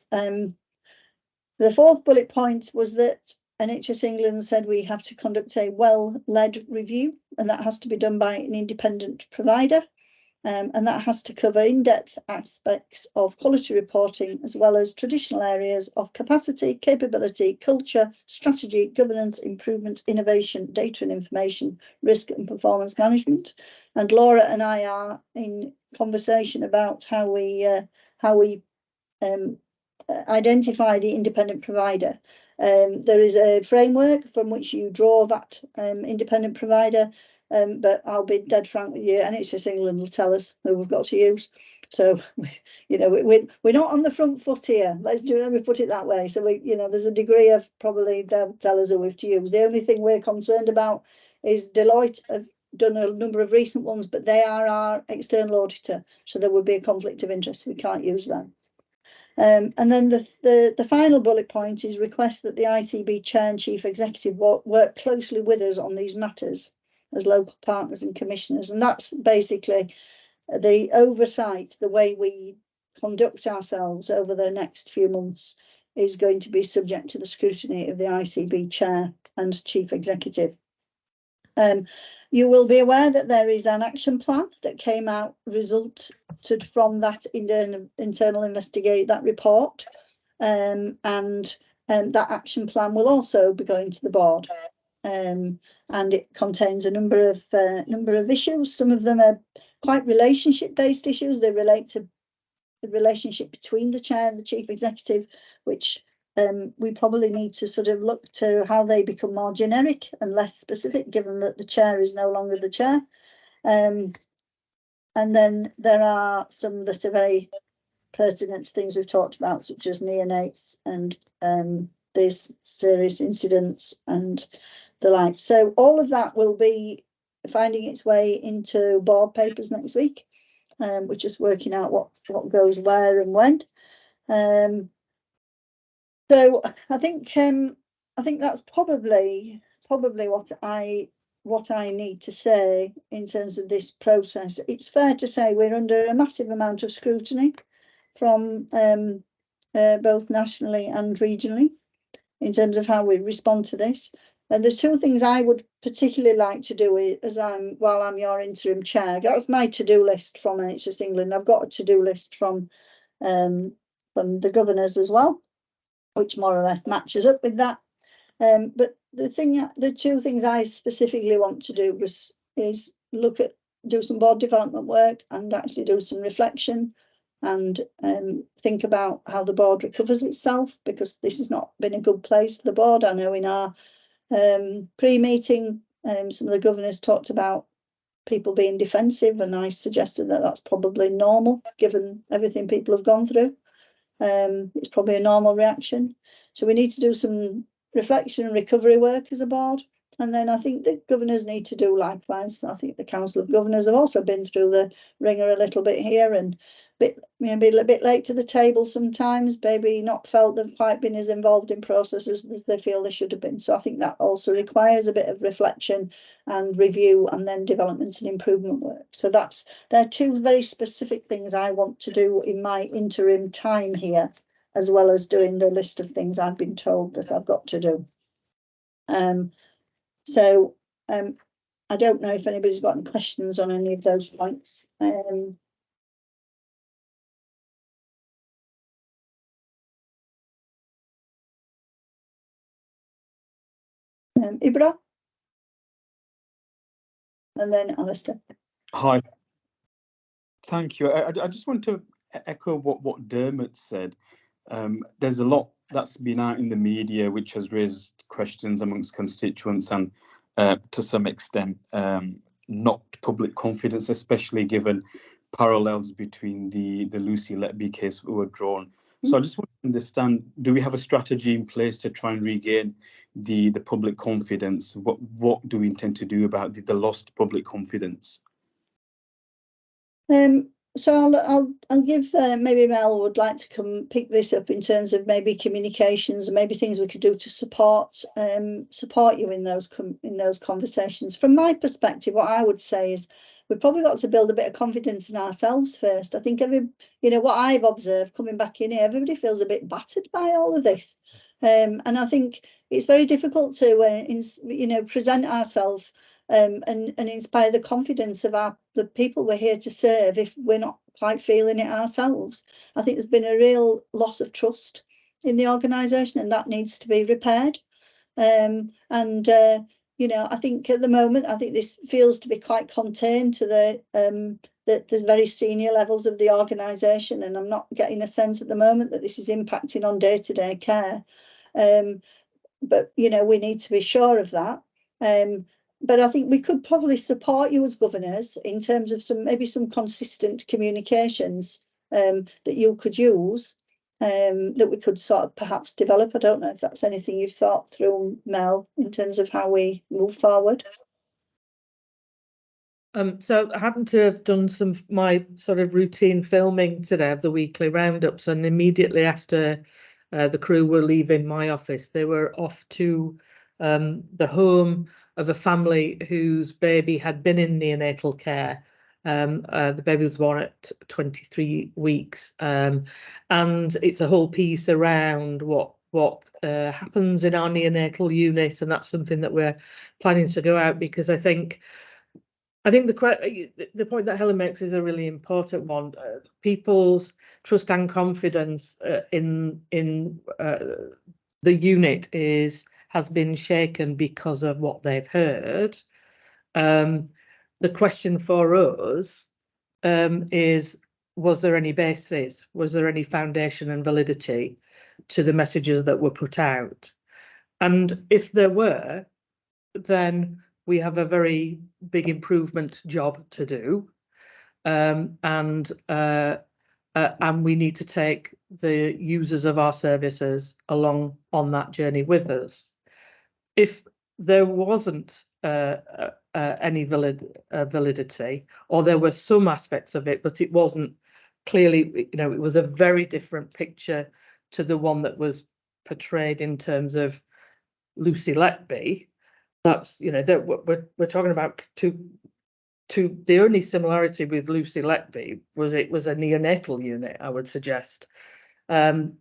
[SPEAKER 1] fourth bullet point was that NHS England said we have to conduct a well-led review, and that has to be done by an independent provider. And that has to cover in-depth aspects of quality reporting, as well as traditional areas of capacity, capability, culture, strategy, governance, improvement, innovation, data and information, risk and performance management. And Laura and I are in conversation about how we identify the independent provider. There is a framework from which you draw that independent provider. But I'll be dead frank with you, NHS England will tell us who we've got to use. So, we're not on the front foot here. Let me put it that way. So there's a degree of probably they'll tell us who we've to use. The only thing we're concerned about is Deloitte have done a number of recent ones, but they are our external auditor. So there would be a conflict of interest. We can't use them. And then the final bullet point is request that the ICB chair and chief executive work closely with us on these matters as local partners and commissioners. And that's basically the oversight, the way we conduct ourselves over the next few months is going to be subject to the scrutiny of the ICB chair and chief executive. You will be aware that there is an action plan that came out, resulted from that internal investigate, that report. And that action plan will also be going to the board. and it contains a number of issues. Some of them are quite relationship-based issues. They relate to the relationship between the chair and the chief executive, which we probably need to sort of look to how they become more generic and less specific, given that the chair is no longer the chair. And then there are some that are very pertinent to things we've talked about, such as neonates and these serious incidents and the like. So all of that will be finding its way into board papers next week. We're just working out what goes where and when. So I think that's probably what I need to say in terms of this process. It's fair to say we're under a massive amount of scrutiny from both nationally and regionally in terms of how we respond to this. And there's two things I would particularly like to do while I'm your interim chair. That's my to-do list from NHS England. I've got a to-do list from the governors as well, which more or less matches up with that. But the two things I specifically want to do is do some board development work and actually do some reflection and think about how the board recovers itself, because this has not been a good place for the board. I know in our pre-meeting, some of the governors talked about people being defensive, and I suggested that that's probably normal given everything people have gone through. It's probably a normal reaction. So we need to do some reflection and recovery work as a board. And then I think the governors need to do likewise. I think the Council of Governors have also been through the ringer a little bit here and maybe a little bit late to the table sometimes, maybe not felt they've quite been as involved in processes as they feel they should have been. So I think that also requires a bit of reflection and review and then development and improvement work. So there are two very specific things I want to do in my interim time here, as well as doing the list of things I've been told that I've got to do. I don't know if anybody's got any questions on any of those points. Ibra? And then Alistair.
[SPEAKER 11] Hi. Thank you. I just want to echo what Dermot said. There's a lot that's been out in the media which has raised questions amongst constituents and to some extent not public confidence, especially given parallels between the Lucy Letby case were drawn. So I just want to understand, do we have a strategy in place to try and regain the public confidence? What do we intend to do about the lost public confidence?
[SPEAKER 1] So I'll give maybe Mel would like to come pick this up in terms of maybe communications and maybe things we could do to support you in those conversations. From my perspective, what I would say is we've probably got to build a bit of confidence in ourselves first. I think what I've observed coming back in here, everybody feels a bit battered by all of this, and I think it's very difficult to present ourselves and inspire the confidence of the people we're here to serve if we're not quite feeling it ourselves. I think there's been a real loss of trust in the organisation, and that needs to be repaired. I think at the moment, I think this feels to be quite contained to the very senior levels of the organisation, and I'm not getting a sense at the moment that this is impacting on day-to-day care. But we need to be sure of that. But I think we could probably support you as governors in terms of some consistent communications that you could use, that we could sort of perhaps develop. I don't know if that's anything you've thought through, Mel, in terms of how we move forward.
[SPEAKER 3] So I happen to have done my sort of routine filming today of the weekly roundups, and immediately after the crew were leaving my office, they were off to the home of a family whose baby had been in neonatal care. The baby was born at 23 weeks, and it's a whole piece around what happens in our neonatal unit, and that's something that we're planning to go out, because I think the point that Helen makes is a really important one. People's trust and confidence in the unit has been shaken because of what they've heard. The question for us is, was there any basis? Was there any foundation and validity to the messages that were put out? And if there were, then we have a very big improvement job to do. And we need to take the users of our services along on that journey with us. If there wasn't any validity, or there were some aspects of it, but it wasn't clearly, you know, it was a very different picture to the one that was portrayed in terms of Lucy Letby. That's, you know, that we're talking about the only similarity with Lucy Letby was it was a neonatal unit, I would suggest. And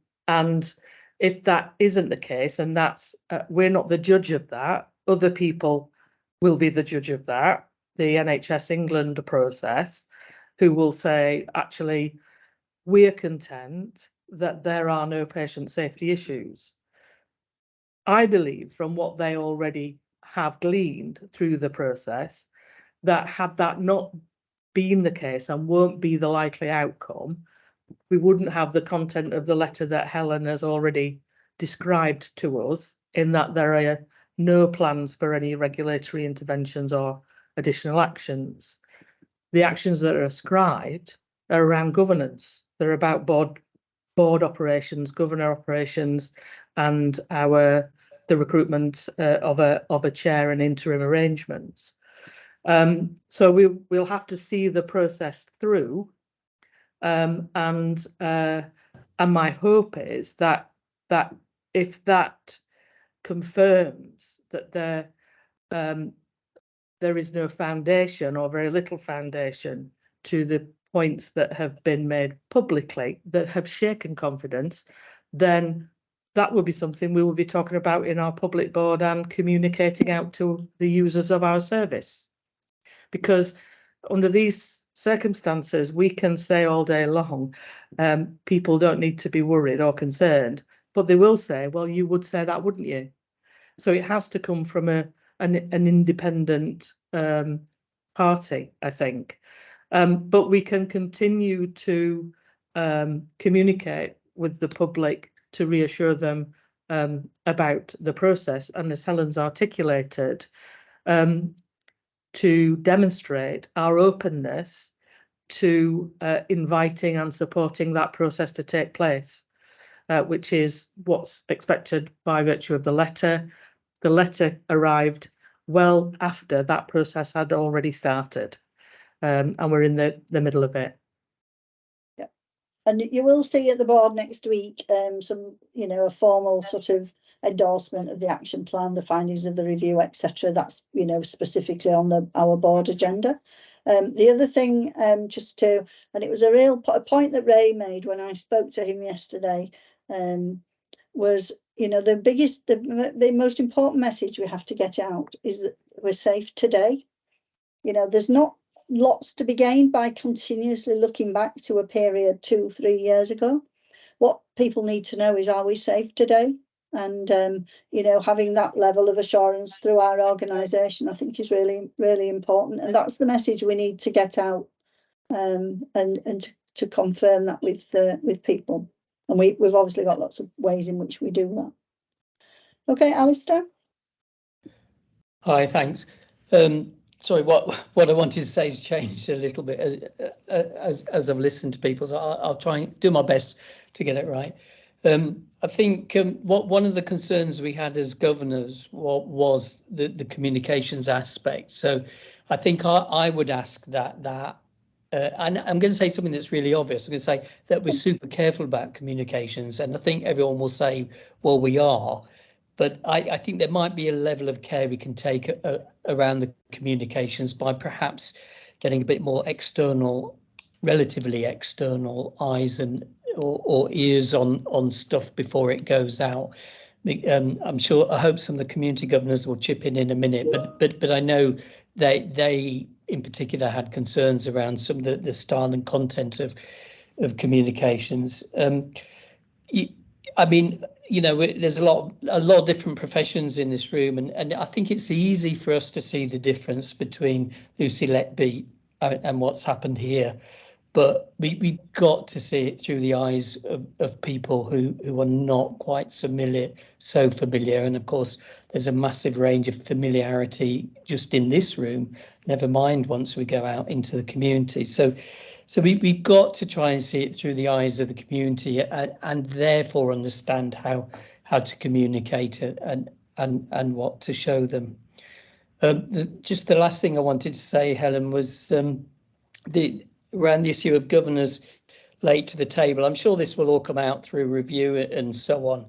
[SPEAKER 3] if that isn't the case, and that's we're not the judge of that, other people will be the judge of that, the NHS England process, who will say, actually, we're content that there are no patient safety issues. I believe from what they already have gleaned through the process, that had that not been the case and won't be the likely outcome, we wouldn't have the content of the letter that Helen has already described to us, in that there are no plans for any regulatory interventions or additional actions. The actions that are ascribed are around governance. They're about board operations, governor operations, and the recruitment of a chair and interim arrangements. So we'll have to see the process through, and my hope is that if that confirms that there is no foundation, or very little foundation, to the points that have been made publicly that have shaken confidence, then that will be something we will be talking about in our public board and communicating out to the users of our service. Because under these circumstances, we can say all day long, people don't need to be worried or concerned, but they will say, well, you would say that, wouldn't you? So it has to come from an independent party, I think. But we can continue to communicate with the public to reassure them about the process, and as Helen's articulated, to demonstrate our openness to inviting and supporting that process to take place, which is what's expected by virtue of the letter. The letter arrived well after that process had already started, and we're in the middle of it.
[SPEAKER 1] Yeah, and you will see at the board next week some, you know, a formal sort of endorsement of the action plan, the findings of the review, etc. That's, you know, specifically on our board agenda. The other thing, just to, and it was a point that Ray made when I spoke to him yesterday, was, you know, the most important message we have to get out is that we're safe today. You know, there's not lots to be gained by continuously looking back to a period 2-3 years ago. What people need to know is, are we safe today? And, you know, having that level of assurance through our organisation, I think, is really, really important. And that's the message we need to get out, and to confirm that with people. And we've obviously got lots of ways in which we do that. Okay, Alistair.
[SPEAKER 8] Hi, thanks. Sorry, what I wanted to say has changed a little bit as I've listened to people, so I'll try and do my best to get it right. I think one of the concerns we had as governors was the communications aspect. So I think I would ask that and I'm going to say something that's really obvious. I'm going to say that we're super careful about communications, and I think everyone will say, well, we are. But I think there might be a level of care we can take around the communications by perhaps getting a bit more external, relatively external eyes and or ears on stuff before it goes out. I'm sure, I hope some of the community governors will chip in a minute, but I know they in particular had concerns around some of the style and content of communications. I mean, you know, there's a lot of different professions in this room, and I think it's easy for us to see the difference between Lucy Letby and what's happened here. But we've got to see it through the eyes of people who are not quite so familiar. And of course, there's a massive range of familiarity just in this room, never mind once we go out into the community. So we've got to try and see it through the eyes of the community and therefore understand how to communicate it and what to show them. Just the last thing I wanted to say, Helen, was around the issue of governors late to the table. I'm sure this will all come out through review and so on.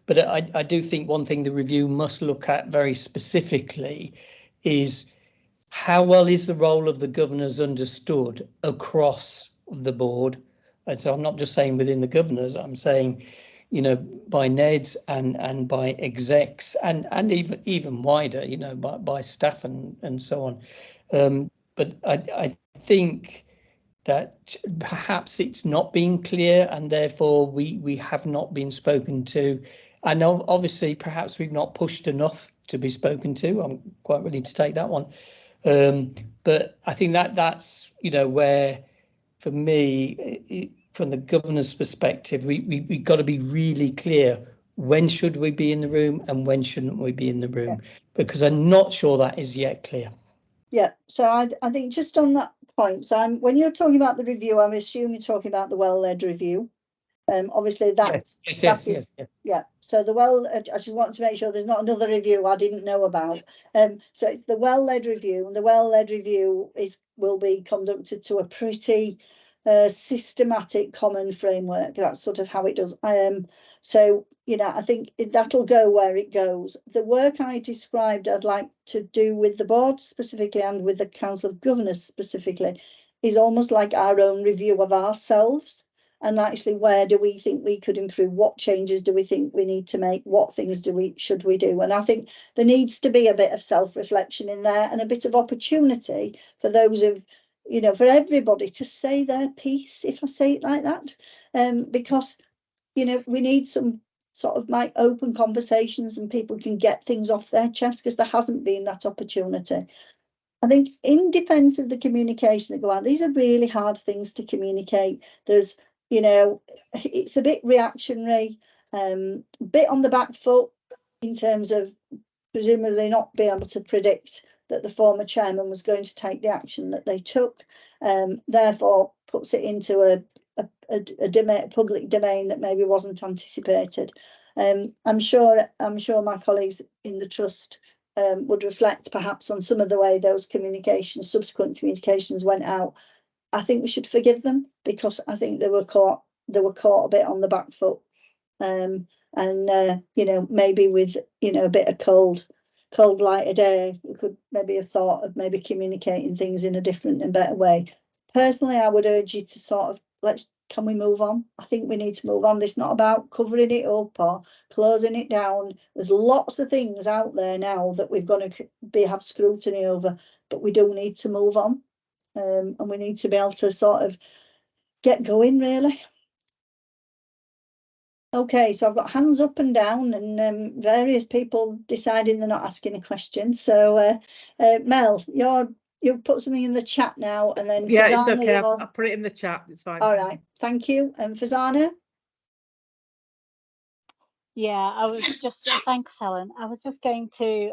[SPEAKER 8] But I do think one thing the review must look at very specifically is how well is the role of the governors understood across the board. And so I'm not just saying within the governors, I'm saying, you know, by NEDs and by execs and even wider, you know, by staff and so on. But I think that perhaps it's not been clear and therefore we have not been spoken to. I know obviously perhaps we've not pushed enough to be spoken to. I'm quite ready to take that one. But I think that's, you know, where for me, from the governor's perspective, we got to be really clear. When should we be in the room and when shouldn't we be in the room? Yeah. Because I'm not sure that is yet clear.
[SPEAKER 1] Yeah, so I think just on that point, so when you're talking about the review, I'm assuming you're talking about the well-led review. Obviously that is. Yeah. So the I just want to make sure there's not another review I didn't know about. So it's the well-led review, and the well-led review will be conducted to a pretty systematic common framework. That's sort of how it does. So, you know, I think that'll go where it goes. The work I described I'd like to do with the board specifically and with the Council of Governors specifically is almost like our own review of ourselves. And actually, where do we think we could improve? What changes do we think we need to make? What things should we do? And I think there needs to be a bit of self-reflection in there and a bit of opportunity for those you know, for everybody to say their piece, if I say it like that, because, you know, we need some sort of like open conversations and people can get things off their chest because there hasn't been that opportunity. I think in defence of the communication that go out, these are really hard things to communicate. There's, you know, it's a bit reactionary, a bit on the back foot in terms of presumably not being able to predict that the former chairman was going to take the action that they took, therefore puts it into a public domain that maybe wasn't anticipated. I'm sure my colleagues in the trust would reflect perhaps on some of the way those subsequent communications went out. I think we should forgive them because I think they were caught a bit on the back foot. You know, maybe with, you know, a bit of cold light a day, we could maybe have thought of maybe communicating things in a different and better way. Personally, I would urge you to sort of can we move on? I think we need to move on. It's not about covering it up or closing it down. There's lots of things out there now that we've got to have scrutiny over, but we do need to move on. And we need to be able to sort of get going, really. Okay, so I've got hands up and down and various people deciding they're not asking a question. So Mel, you've put something in the chat now, and then
[SPEAKER 3] yeah,
[SPEAKER 1] Fazana,
[SPEAKER 3] it's okay. I'll put it in the chat. It's fine.
[SPEAKER 1] All right, thank you. And Fazana?
[SPEAKER 12] Yeah, I was just thanks, Helen. I was just going to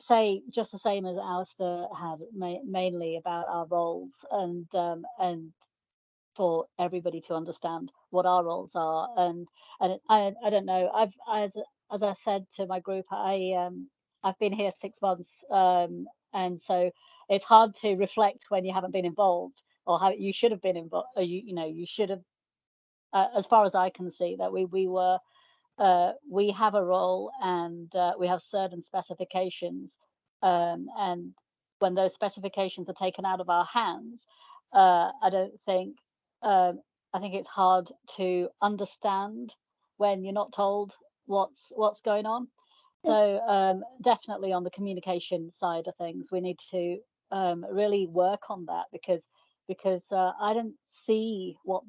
[SPEAKER 12] say just the same as Alistair had, mainly about our roles and for everybody to understand what our roles are. And I don't know. As I said to my group, I've been here 6 months, and so it's hard to reflect when you haven't been involved or how you should have been involved. You should have, as far as I can see, that we have a role and we have certain specifications, and when those specifications are taken out of our hands, I think it's hard to understand when you're not told what's going on. So definitely on the communication side of things, we need to really work on that because I don't see what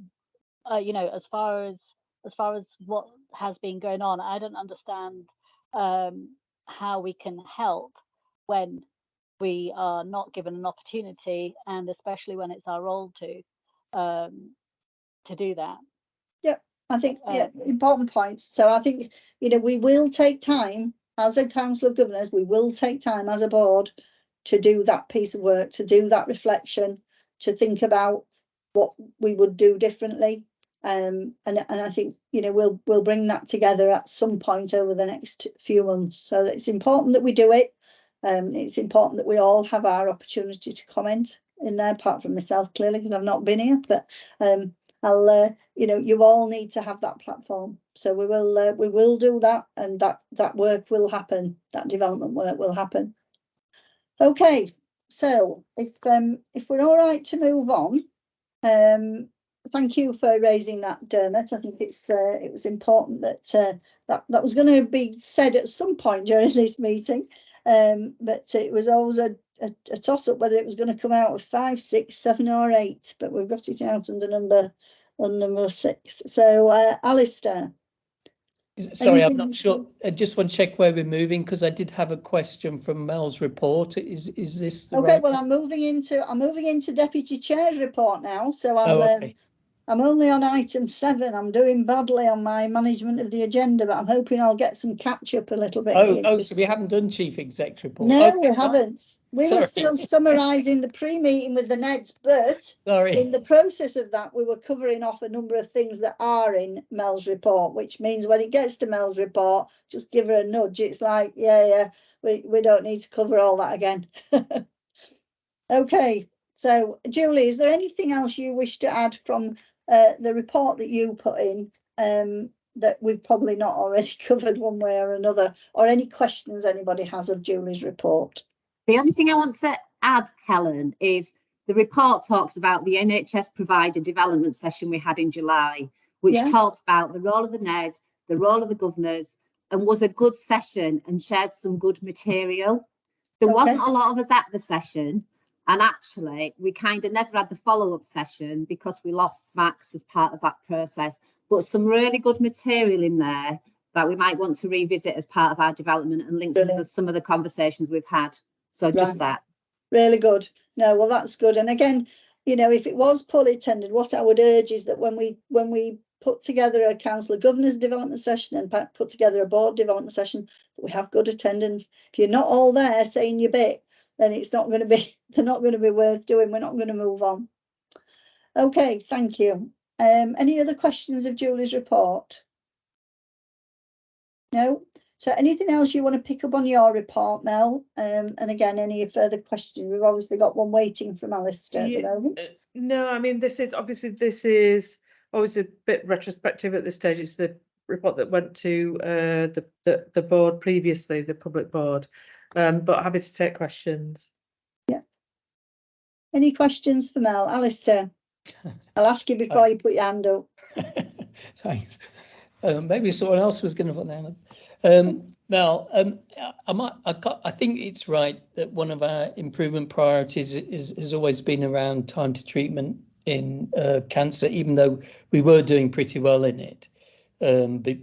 [SPEAKER 12] you know, as far as as far as what has been going on, I don't understand how we can help when we are not given an opportunity, and especially when it's our role to do that.
[SPEAKER 1] I think, important points. So I think, we will take time as a council of governors, we will take time as a board to do that piece of work, to do that reflection, to think about what we would do differently. And I think, we'll bring that together at some point over the next few months. So it's important that we do it. It's important that we all have our opportunity to comment in there, apart from myself, clearly, because I've not been here. But I'll, you all need to have that platform. So we will do that, and that work will happen. That development work will happen. Okay, so if we're all right to move on, thank you for raising that, Dermot. I think it was important that that was going to be said at some point during this meeting, but it was always a toss-up whether it was going to come out of 5, 6, 7 or 8, but we've got it out under number 6. So Alistair.
[SPEAKER 8] Sorry, I'm not sure. I just want to check where we're moving, because I did have a question from Mel's report. Is this the
[SPEAKER 1] okay?
[SPEAKER 8] Right?
[SPEAKER 1] Well, I'm moving into Deputy Chair's report now. So
[SPEAKER 8] Okay.
[SPEAKER 1] I'm only on item 7. I'm doing badly on my management of the agenda, but I'm hoping I'll get some catch up a little bit.
[SPEAKER 8] So we haven't done Chief Exec report.
[SPEAKER 1] No,
[SPEAKER 8] Okay,
[SPEAKER 1] we haven't. We were still summarising the pre-meeting with the Neds, but in the process of that, we were covering off a number of things that are in Mel's report, which means when it gets to Mel's report, just give her a nudge. It's like, we don't need to cover all that again. Okay, so Julie, is there anything else you wish to add from the report that you put in that we've probably not already covered one way or another, or any questions anybody has of Julie's report?
[SPEAKER 9] The only thing I want to add, Helen, is the report talks about the NHS provider development session we had in July, which talked about the role of the NED, the role of the governors, and was a good session and shared some good material. There wasn't a lot of us at the session, and actually we kind of never had the follow-up session because we lost Max as part of that process, but some really good material in there that we might want to revisit as part of our development and links to some of the conversations we've had. So just that. Really good. No, well, that's good. And again, if it was poorly attended, what I would urge is that when we put together a council of governors development session and put together a board development session, that we have good attendance. If you're not all there saying your bit, then they're not going to be worth doing. We're not going to move on. Okay, thank you. Any other questions of Julie's report? No? So anything else you want to pick up on your report, Mel? And again, any further questions? We've obviously got one waiting from Alistair at the moment.
[SPEAKER 3] No, I mean, this is always a bit retrospective at this stage. It's the report that went to the board previously, the public board, but happy to take questions. Yeah.
[SPEAKER 1] Any questions for Mel? Alistair, I'll ask you before you put your hand up.
[SPEAKER 8] Thanks. Maybe someone else was going to put their hand up. Mel, I think it's right that one of our improvement priorities has always been around time to treatment in cancer, even though we were doing pretty well in it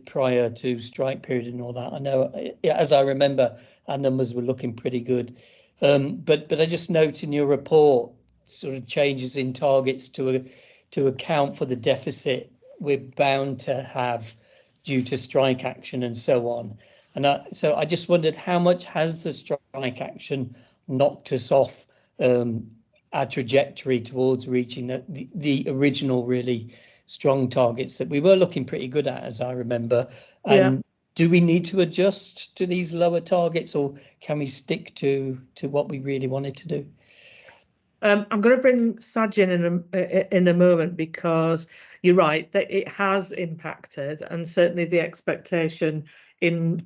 [SPEAKER 8] prior to strike period and all that. I know, as I remember, our numbers were looking pretty good. But I just note in your report sort of changes in targets to account for the deficit we're bound to have due to strike action and so on. And so I just wondered, how much has the strike action knocked us off our trajectory towards reaching the original really strong targets that we were looking pretty good at, as I remember? And do we need to adjust to these lower targets, or can we stick to what we really wanted to do?
[SPEAKER 3] I'm going to bring Sajin in a moment, because you're right that it has impacted, and certainly the expectation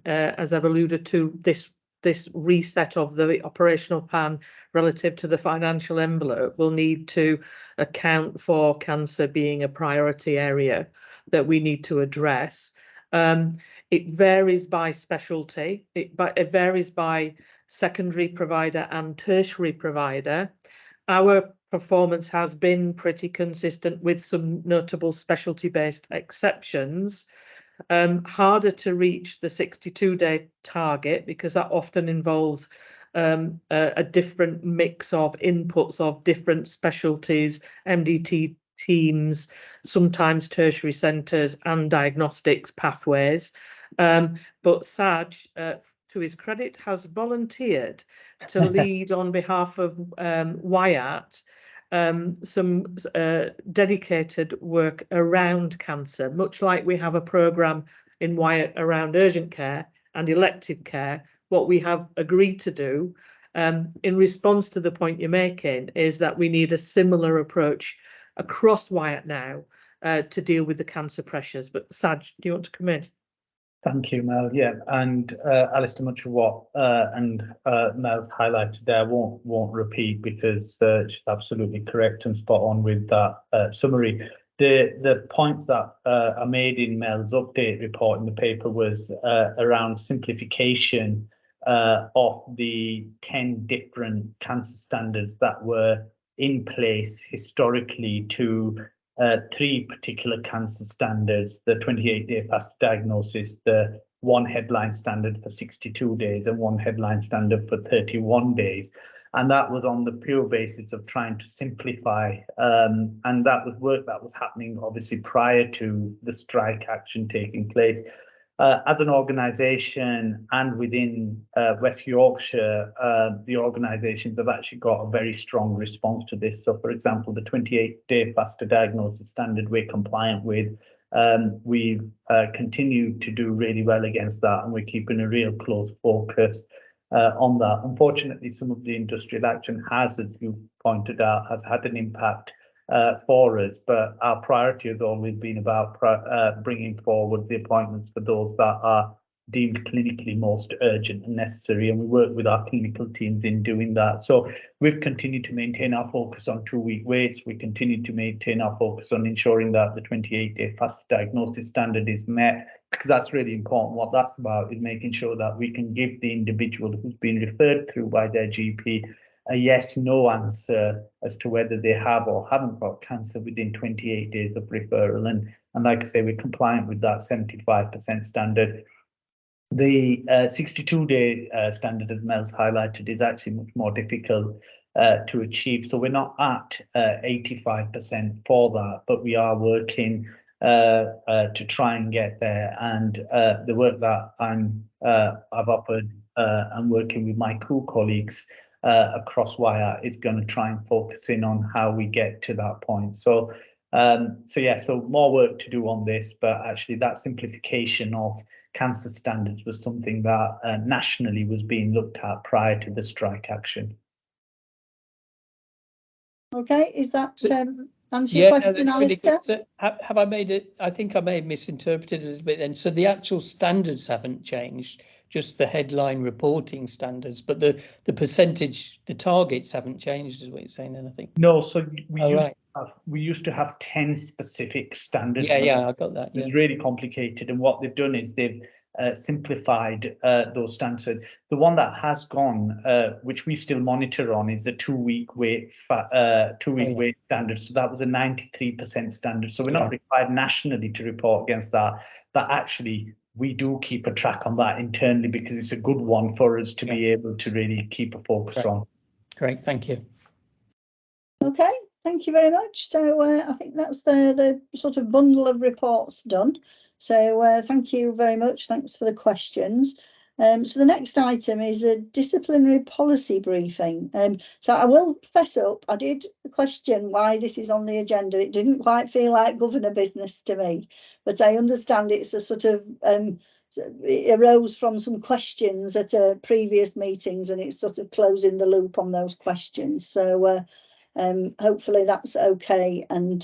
[SPEAKER 3] as I've alluded to, this reset of the operational plan relative to the financial envelope will need to account for cancer being a priority area that we need to address. It varies by specialty. It varies by secondary provider and tertiary provider. Our performance has been pretty consistent with some notable specialty-based exceptions. Harder to reach the 62-day target because that often involves a different mix of inputs of different specialties, MDT teams, sometimes tertiary centres and diagnostics pathways. But Saj, to his credit, has volunteered to lead on behalf of Wyatt some dedicated work around cancer, much like we have a programme in Wyatt around urgent care and elective care. What we have agreed to do in response to the point you're making is that we need a similar approach across Wyatt now to deal with the cancer pressures. But Saj, do you want to come in?
[SPEAKER 13] Thank you, Mel. Yeah, and Alistair, much of what Mel's highlighted there won't repeat because she's absolutely correct and spot on with that summary. The points that are made in Mel's update report in the paper was around simplification of the 10 different cancer standards that were in place historically to 3 particular cancer standards: the 28-day fast diagnosis, the 1 headline standard for 62 days and 1 headline standard for 31 days. And that was on the pure basis of trying to simplify, and that was work that was happening obviously prior to the strike action taking place. As an organisation and within West Yorkshire, the organisations have actually got a very strong response to this. So, for example, the 28-day faster diagnosis standard we're compliant with. We've continued to do really well against that, and we're keeping a real close focus on that. Unfortunately, some of the industrial action has, as you pointed out, has had an impact for us, but our priority has always been about bringing forward the appointments for those that are deemed clinically most urgent and necessary, and we work with our clinical teams in doing that. So we've continued to maintain our focus on 2-week waits. We continue to maintain our focus on ensuring that the 28-day fast diagnosis standard is met, because that's really important. What that's about is making sure that we can give the individual who's been referred through by their GP a yes/no answer as to whether they have or haven't got cancer within 28 days of referral. And like I say, we're compliant with that 75% standard. The 62-day standard, as Mel's highlighted, is actually much more difficult to achieve. So we're not at 85% for that, but we are working to try and get there. And the work that I've offered and working with my colleagues across Wyatt is going to try and focus in on how we get to that point. So more work to do on this, but actually that simplification of cancer standards was something that nationally was being looked at prior to the strike action.
[SPEAKER 1] Okay, is that answer your question,
[SPEAKER 8] no,
[SPEAKER 1] Alistair?
[SPEAKER 8] really so have I made it? I think I may have misinterpreted it a little bit then. So the actual standards haven't changed, just the headline reporting standards, but the percentage, the targets haven't changed, is what you're saying then, I think.
[SPEAKER 13] No, so we used to have 10 specific standards.
[SPEAKER 8] Yeah, I got that.
[SPEAKER 13] It's really complicated, and what they've done is they've simplified those standards. The one that has gone, which we still monitor on, is the 2-week wait wait standard. So that was a 93% standard. So we're not required nationally to report against that. But actually, we do keep a track on that internally because it's a good one for us to be able to really keep a focus on.
[SPEAKER 8] Great, thank you.
[SPEAKER 1] Okay, thank you very much. So I think that's the sort of bundle of reports done. So thank you very much. Thanks for the questions. So the next item is a disciplinary policy briefing. So I will fess up, I did question why this is on the agenda. It didn't quite feel like governor business to me, but I understand it's a sort of, it arose from some questions at previous meetings, and it's sort of closing the loop on those questions. So hopefully that's okay. And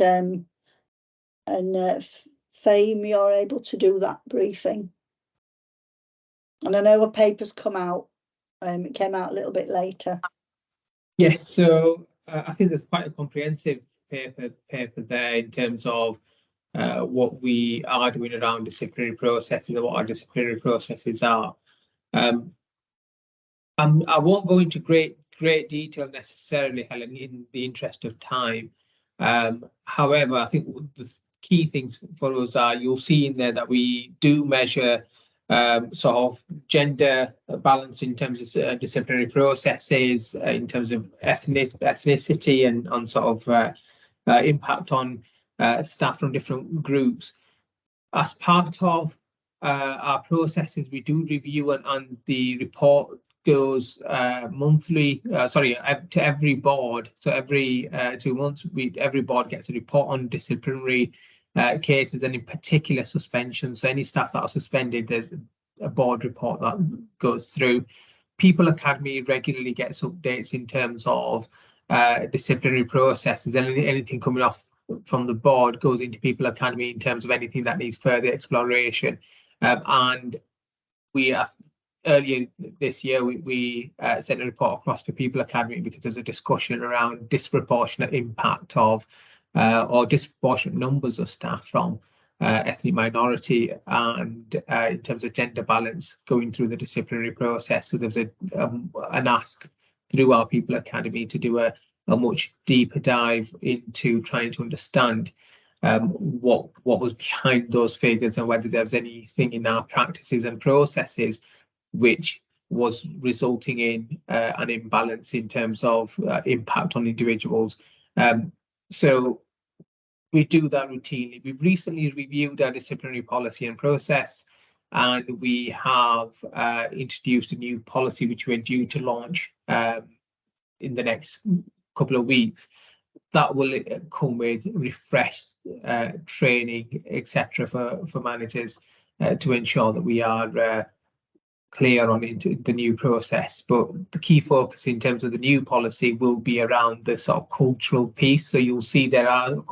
[SPEAKER 1] Fame, you're able to do that briefing. And I know a paper's come out. It came out a little bit later.
[SPEAKER 5] Yes, so I think there's quite a comprehensive paper there in terms of what we are doing around disciplinary processes and what our disciplinary processes are. I won't go into great great detail necessarily, Helen, in the interest of time. However, I think the key things for us are, you'll see in there that we do measure sort of gender balance in terms of disciplinary processes, in terms of ethnicity and on sort of impact on staff from different groups. As part of our processes, we do review, and the report goes monthly, to every board. So every 2 months, every board gets a report on disciplinary cases, and in particular suspensions. So any staff that are suspended, there's a board report that goes through. People Academy regularly gets updates in terms of disciplinary processes, and anything coming off from the board goes into People Academy in terms of anything that needs further exploration. And we earlier this year, we sent a report across to People Academy because there's a discussion around disproportionate impact of or disproportionate numbers of staff from ethnic minority, and in terms of gender balance going through the disciplinary process. So there's an ask through our People Academy to do a much deeper dive into trying to understand what was behind those figures, and whether there was anything in our practices and processes which was resulting in an imbalance in terms of impact on individuals. So we do that routinely. We've recently reviewed our disciplinary policy and process, and we have introduced a new policy which we're due to launch in the next couple of weeks. That will come with refreshed training, etc., for managers to ensure that we are clear on the new process. But the key focus in terms of the new policy will be around the sort of cultural piece. So you'll see there are a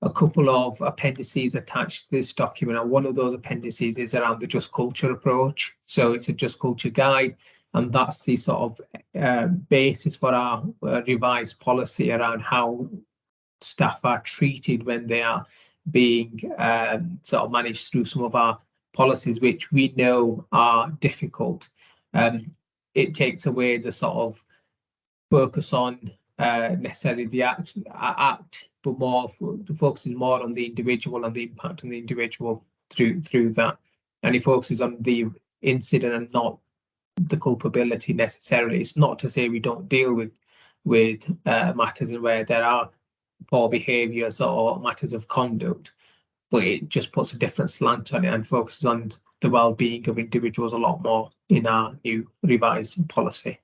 [SPEAKER 5] couple of appendices attached to this document, and one of those appendices is around the Just Culture approach. So it's a Just Culture guide, and that's the sort of basis for our revised policy around how staff are treated when they are being sort of managed through some of our policies, which we know are difficult. It takes away the sort of focus on necessarily the act, but more the focus is more on the individual and the impact on the individual through that, and it focuses on the incident and not the culpability necessarily. It's not to say we don't deal with matters where there are poor behaviours or matters of conduct, but it just puts a different slant on it and focuses on the well-being of individuals a lot more in our new revised policy.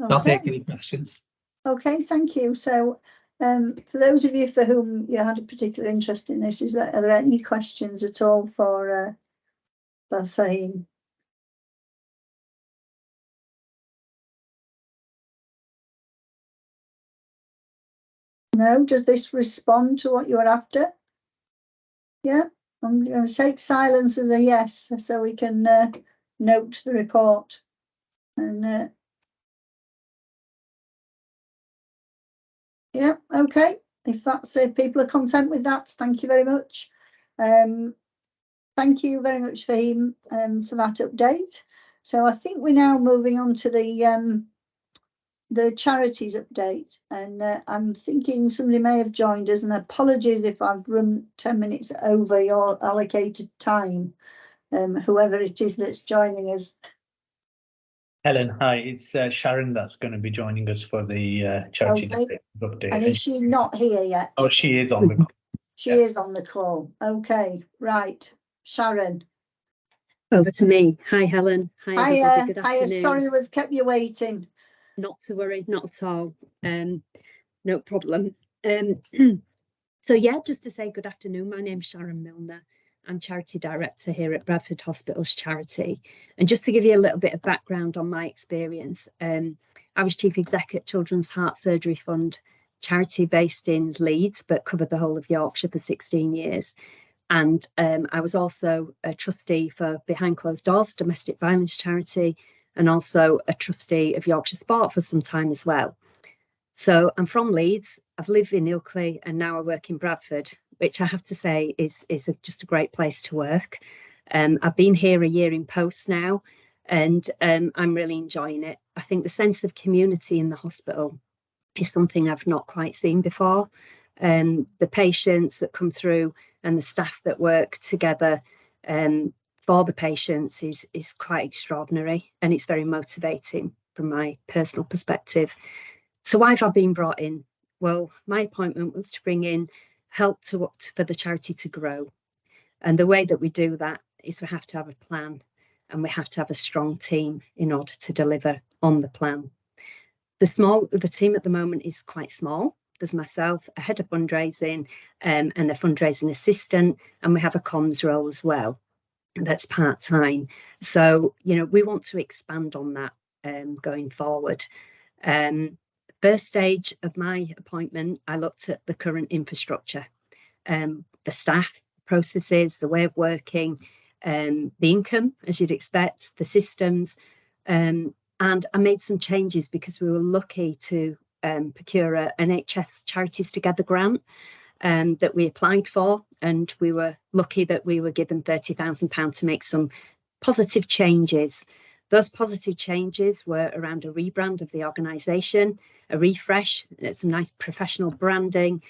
[SPEAKER 1] Okay.
[SPEAKER 5] I'll take any questions.
[SPEAKER 1] Okay, thank you. So for those of you for whom you had a particular interest in this, are there any questions at all for Fahim? No, does this respond to what you were after? Yeah, I'm going to take silence as a yes, so we can note the report. And yeah, okay. If that's it, people are content with that, thank you very much. Thank you very much, Fahim, for that update. So I think we're now moving on to the charities update, and I'm thinking somebody may have joined us, and apologies if I've run 10 minutes over your allocated time, whoever it is that's joining us.
[SPEAKER 13] Helen, hi, it's Sharon that's going to be joining us for the charity update.
[SPEAKER 1] And is she not here yet?
[SPEAKER 13] Oh, she is on the call.
[SPEAKER 1] She is on the call. Okay, right. Sharon.
[SPEAKER 14] Over to me. Hi, Helen. Hi, everybody. Good
[SPEAKER 1] Hiya.
[SPEAKER 14] afternoon.
[SPEAKER 1] Sorry we've kept you waiting.
[SPEAKER 14] Not to worry, not at all. No problem. So yeah, just to say good afternoon. My name's Sharon Milner. I'm Charity Director here at Bradford Hospitals Charity. And just to give you a little bit of background on my experience, I was Chief Exec at Children's Heart Surgery Fund, charity based in Leeds, but covered the whole of Yorkshire for 16 years. And I was also a trustee for Behind Closed Doors, domestic violence charity, and also a trustee of Yorkshire Sport for some time as well. So I'm from Leeds, I've lived in Ilkley, and now I work in Bradford, which I have to say is just a great place to work. I've been here a year in post now, and I'm really enjoying it. I think the sense of community in the hospital is something I've not quite seen before. The patients that come through and the staff that work together for the patients is quite extraordinary, and it's very motivating from my personal perspective. So why have I been brought in? Well, my appointment was to bring in help for the charity to grow. And the way that we do that is we have to have a plan, and we have to have a strong team in order to deliver on the plan. The team at the moment is quite small. There's myself, a head of fundraising, and a fundraising assistant, and we have a comms role as well. That's part-time. So, you know, we want to expand on that going forward. First stage of my appointment, I looked at the current infrastructure, the staff, processes, the way of working, the income, as you'd expect, the systems, and I made some changes because we were lucky to procure an NHS Charities Together grant that we applied for, and we were lucky that we were given £30,000 to make some positive changes. Those positive changes were around a rebrand of the organisation, a refresh, some nice professional branding,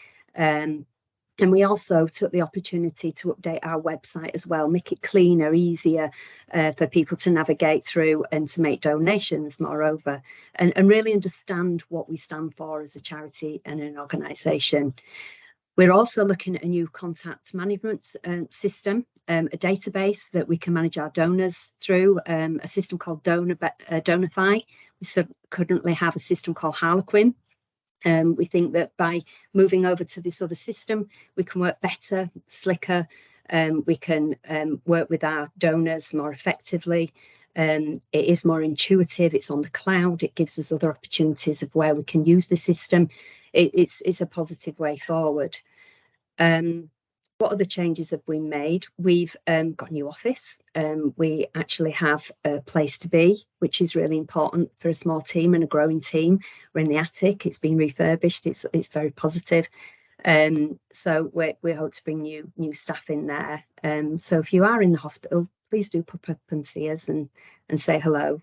[SPEAKER 14] and we also took the opportunity to update our website as well, make it cleaner, easier for people to navigate through and to make donations, moreover, and really understand what we stand for as a charity and an organisation. We're also looking at a new contact management system, a database that we can manage our donors through, a system called Donify. We currently have a system called Harlequin. We think that by moving over to this other system, we can work better, slicker, we can work with our donors more effectively. It is more intuitive, it's on the cloud, it gives us other opportunities of where we can use the system. It's a positive way forward. What other changes have we made? We've got a new office. We actually have a place to be, which is really important for a small team and a growing team. We're in the attic, it's been refurbished, it's very positive. So we hope to bring new staff in there. So if you are in the hospital, please do pop up and see us and say hello.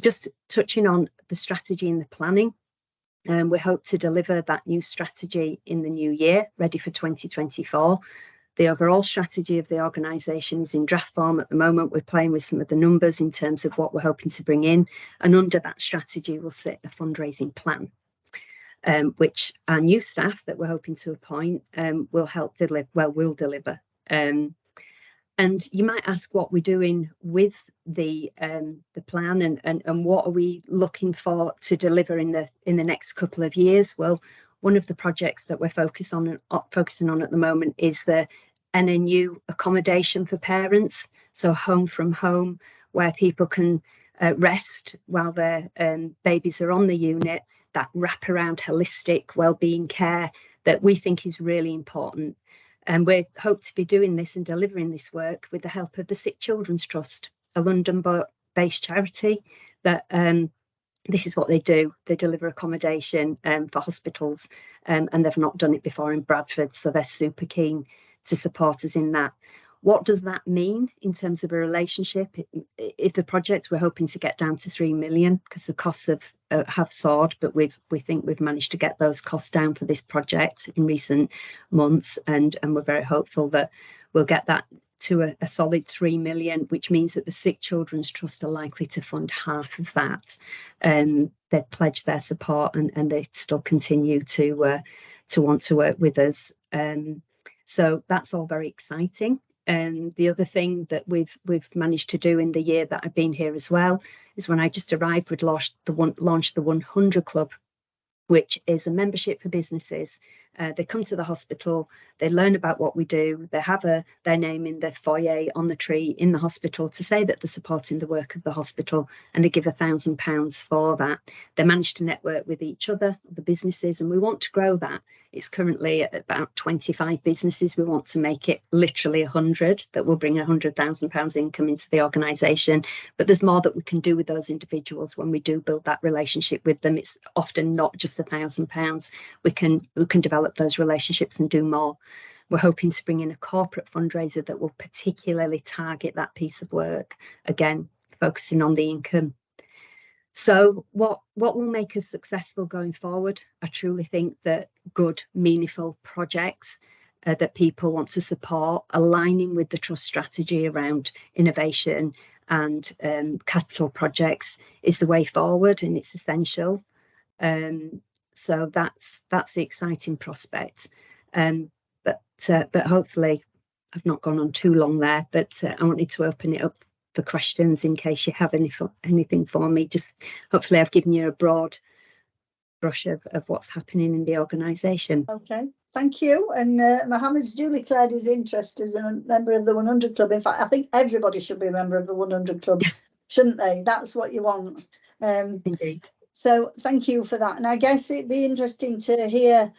[SPEAKER 14] Just touching on the strategy and the planning. We hope to deliver that new strategy in the new year, ready for 2024. The overall strategy of the organisation is in draft form at the moment. We're playing with some of the numbers in terms of what we're hoping to bring in. And under that strategy, we'll sit a fundraising plan, which our new staff that we're hoping to appoint will help deliver, will deliver. And you might ask what we're doing with the plan and what are we looking for to deliver in the next couple of years. Well, one of the projects that we're focusing on at the moment is the NNU accommodation for parents, so home from home, where people can rest while their babies are on the unit. That wraparound holistic wellbeing care that we think is really important. And we hope to be doing this and delivering this work with the help of the Sick Children's Trust, a London-based charity that this is what they do. They deliver accommodation for hospitals, and they've not done it before in Bradford, so they're super keen to support us in that. What does that mean in terms of a relationship? If the project, we're hoping to get down to 3 million because the costs have soared, but we think we've managed to get those costs down for this project in recent months, and we're very hopeful that we'll get that to a solid 3 million, which means that the Sick Children's Trust are likely to fund half of that. They've pledged their support and they still continue to want to work with us. So that's all very exciting. The other thing that we've managed to do in the year that I've been here as well is when I just arrived, we'd launched the 100 Club, which is a membership for businesses. They come to the hospital, they learn about what we do, they have their name in the foyer on the tree in the hospital to say that they're supporting the work of the hospital, and they give £1,000 for that. They manage to network with each other, the businesses, and we want to grow that. It's currently at about 25 businesses. We want to make it literally 100 that will bring £100,000 income into the organisation. But there's more that we can do with those individuals when we do build that relationship with them. It's often not just £1,000. We can develop those relationships and do more. we're hoping to bring in a corporate fundraiser that will particularly target that piece of work, again, focusing on the income. So what will make us successful going forward? I truly think that good, meaningful projects that people want to support, aligning with the Trust strategy around innovation and capital projects is the way forward, and it's essential. So that's the exciting prospect. But hopefully I've not gone on too long there, but I wanted to open it up for questions in case you have anything for me. Just hopefully I've given you a broad brush of what's happening in the organisation.
[SPEAKER 1] Okay, thank you. And Mohammed's duly declared his interest as a member of the 100 Club. In fact, I think everybody should be a member of the 100 Club, shouldn't they? That's what you want.
[SPEAKER 14] Indeed.
[SPEAKER 1] So thank you for that. And I guess it'd be interesting to hear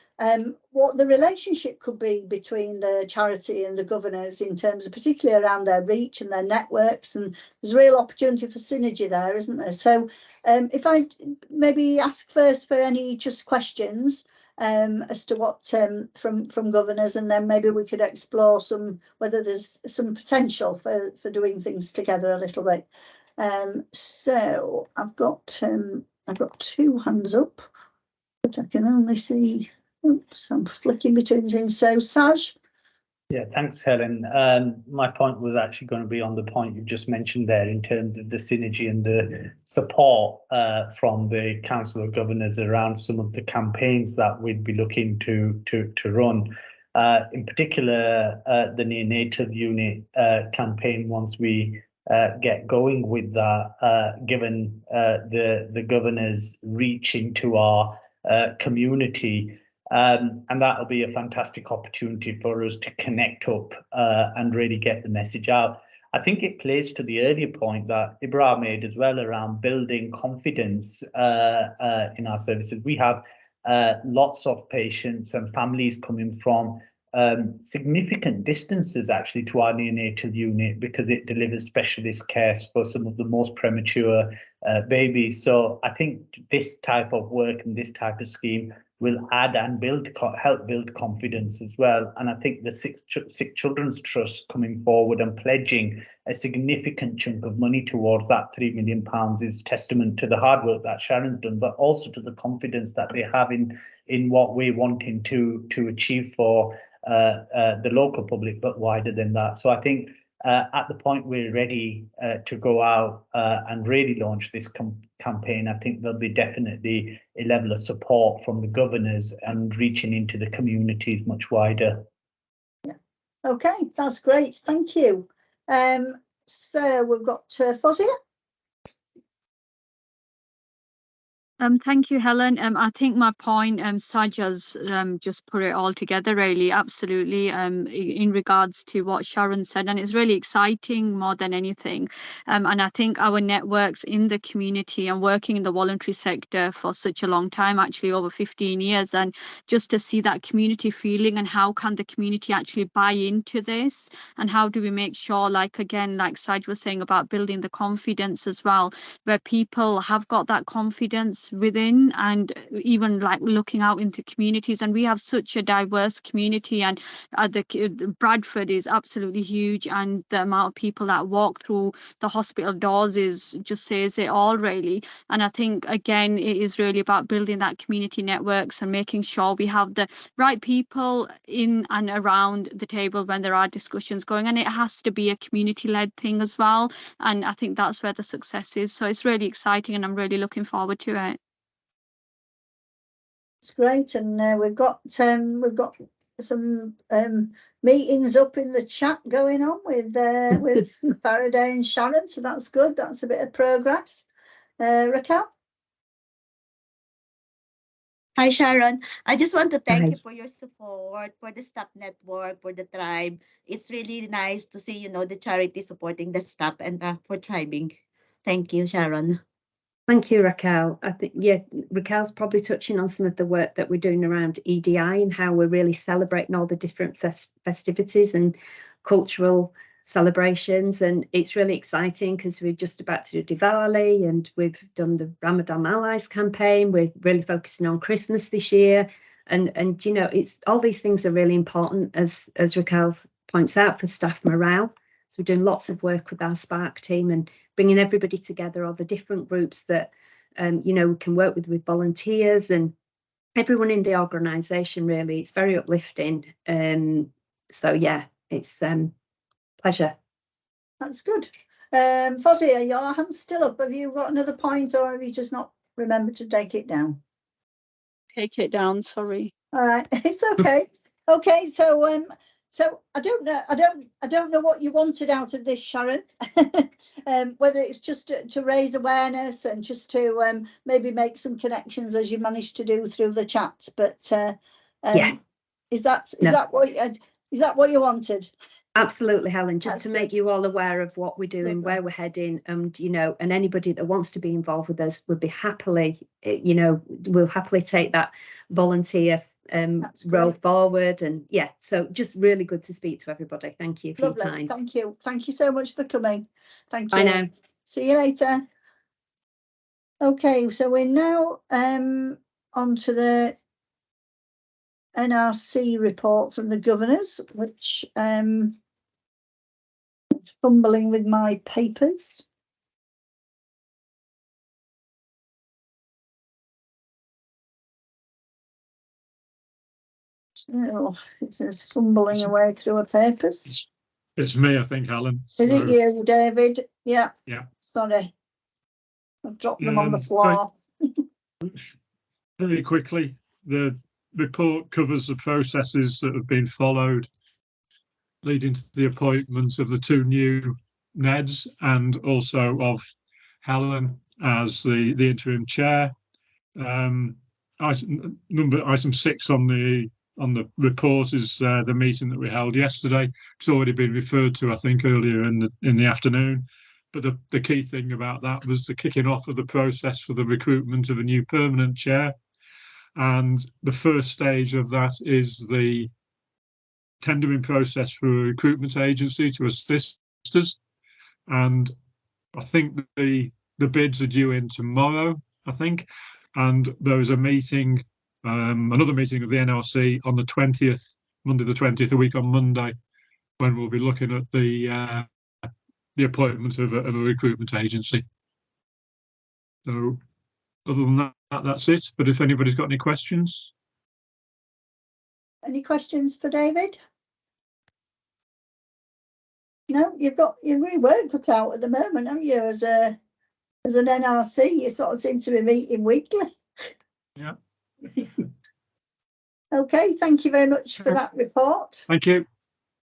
[SPEAKER 1] what the relationship could be between the charity and the governors in terms of particularly around their reach and their networks. And there's a real opportunity for synergy there, isn't there? So if I maybe ask first for any just questions as to what from governors, and then maybe we could explore whether there's some potential for doing things together a little bit. So I've got 2 hands up, but I can only see. Oops, I'm flicking between things. So Saj.
[SPEAKER 13] Yeah, thanks, Helen. My point was actually going to be on the point you just mentioned there in terms of the synergy and the support from the Council of Governors around some of the campaigns that we'd be looking to run. In particular, the neonatal unit campaign, once we get going with that, given the governors reach into our community. And that'll be a fantastic opportunity for us to connect up and really get the message out. I think it plays to the earlier point that Ibra made as well around building confidence in our services. We have lots of patients and families coming from significant distances actually to our neonatal unit because it delivers specialist care for some of the most premature babies. So I think this type of work and this type of scheme will add and help build confidence as well. And I think the Sick Children's Trust coming forward and pledging a significant chunk of money towards that £3 million is testament to the hard work that Sharon's done, but also to the confidence that they have in what we're wanting to achieve for the local public, but wider than that. So I think at the point we're ready to go out and really launch this campaign, I think there'll be definitely a level of support from the governors and reaching into the communities much wider.
[SPEAKER 1] Yeah. Okay, that's great. Thank you. So we've got Fozia.
[SPEAKER 15] Thank you, Helen. I think my point, Saja's just put it all together really, absolutely, in regards to what Sharon said, and it's really exciting more than anything. And I think our networks in the community and working in the voluntary sector for such a long time, actually over 15 years, and just to see that community feeling and how can the community actually buy into this, and how do we make sure, like again, like Saj was saying about building the confidence as well, where people have got that confidence within, and even like looking out into communities. And we have such a diverse community, and the Bradford is absolutely huge, and the amount of people that walk through the hospital doors just says it all really. And I think again it is really about building that community networks and making sure we have the right people in and around the table when there are discussions going, and it has to be a community-led thing as well, and I think that's where the success is. So it's really exciting and I'm really looking forward to it.
[SPEAKER 1] It's great, and we've got some meetings up in the chat going on with Faraday and Sharon, so that's good. That's a bit of progress. Raquel.
[SPEAKER 16] Hi, Sharon. I just want to thank you for your support for the staff network, for the tribe. It's really nice to see, the charity supporting the staff and for tribing. Thank you, Sharon.
[SPEAKER 14] Thank you, Raquel. I think, yeah, Raquel's probably touching on some of the work that we're doing around EDI and how we're really celebrating all the different festivities and cultural celebrations. And it's really exciting because we're just about to do Diwali, and we've done the Ramadan Allies campaign. We're really focusing on Christmas this year. And you know, it's all these things are really important, as Raquel points out, for staff morale. So we're doing lots of work with our Spark team and bringing everybody together, all the different groups that you know, we can work with volunteers and everyone in the organisation. Really, it's very uplifting. So yeah, it's pleasure.
[SPEAKER 1] That's good. Fozzie, your hand's still up. Have you got another point, or have you just not remembered to take it down?
[SPEAKER 15] Take it down, sorry.
[SPEAKER 1] All right, it's okay. Okay, so so I don't know what you wanted out of this, Sharon. Whether it's just to raise awareness and just to maybe make some connections, as you managed to do through the chat. But
[SPEAKER 14] Yeah.
[SPEAKER 1] is that what you wanted?
[SPEAKER 14] Absolutely, Helen, just
[SPEAKER 1] That's
[SPEAKER 14] to make
[SPEAKER 1] good.
[SPEAKER 14] you all aware of what we're doing,
[SPEAKER 1] Lovely.
[SPEAKER 14] where we're heading, and you know, and anybody that wants to be involved with us would be happily, you know, we'll happily take that volunteer role forward. And yeah, so just really good to speak to everybody. Thank you for
[SPEAKER 1] Lovely.
[SPEAKER 14] your time.
[SPEAKER 1] Thank you so much for coming. Thank you.
[SPEAKER 14] Bye now.
[SPEAKER 1] See you later. Okay, so we're now on to the NRC report from the governors, which fumbling with my papers. So it says fumbling away through her papers.
[SPEAKER 17] It's me, I think, Helen.
[SPEAKER 1] Is it you, David? Yeah.
[SPEAKER 17] Yeah.
[SPEAKER 1] Sorry. I've dropped them on the floor.
[SPEAKER 17] Very quickly, the report covers the processes that have been followed leading to the appointment of the two new NEDs and also of Helen as the interim chair. Item 6 on the report is the meeting that we held yesterday. It's already been referred to, I think, earlier in the afternoon. But the key thing about that was the kicking off of the process for the recruitment of a new permanent chair. And the first stage of that is the tendering process for a recruitment agency to assist us. And I think the bids are due in tomorrow, I think. And there is a meeting, another meeting of the NRC on the 20th, Monday the 20th, a week on Monday, when we'll be looking at the appointment of a recruitment agency. So other than that, that's it. But if anybody's got any questions.
[SPEAKER 1] Any questions for David? No, you've got your work cut out at the moment, haven't you? As an NRC, you sort of seem to be meeting weekly.
[SPEAKER 17] Yeah.
[SPEAKER 1] Okay, thank you very much for that report.
[SPEAKER 17] Thank you.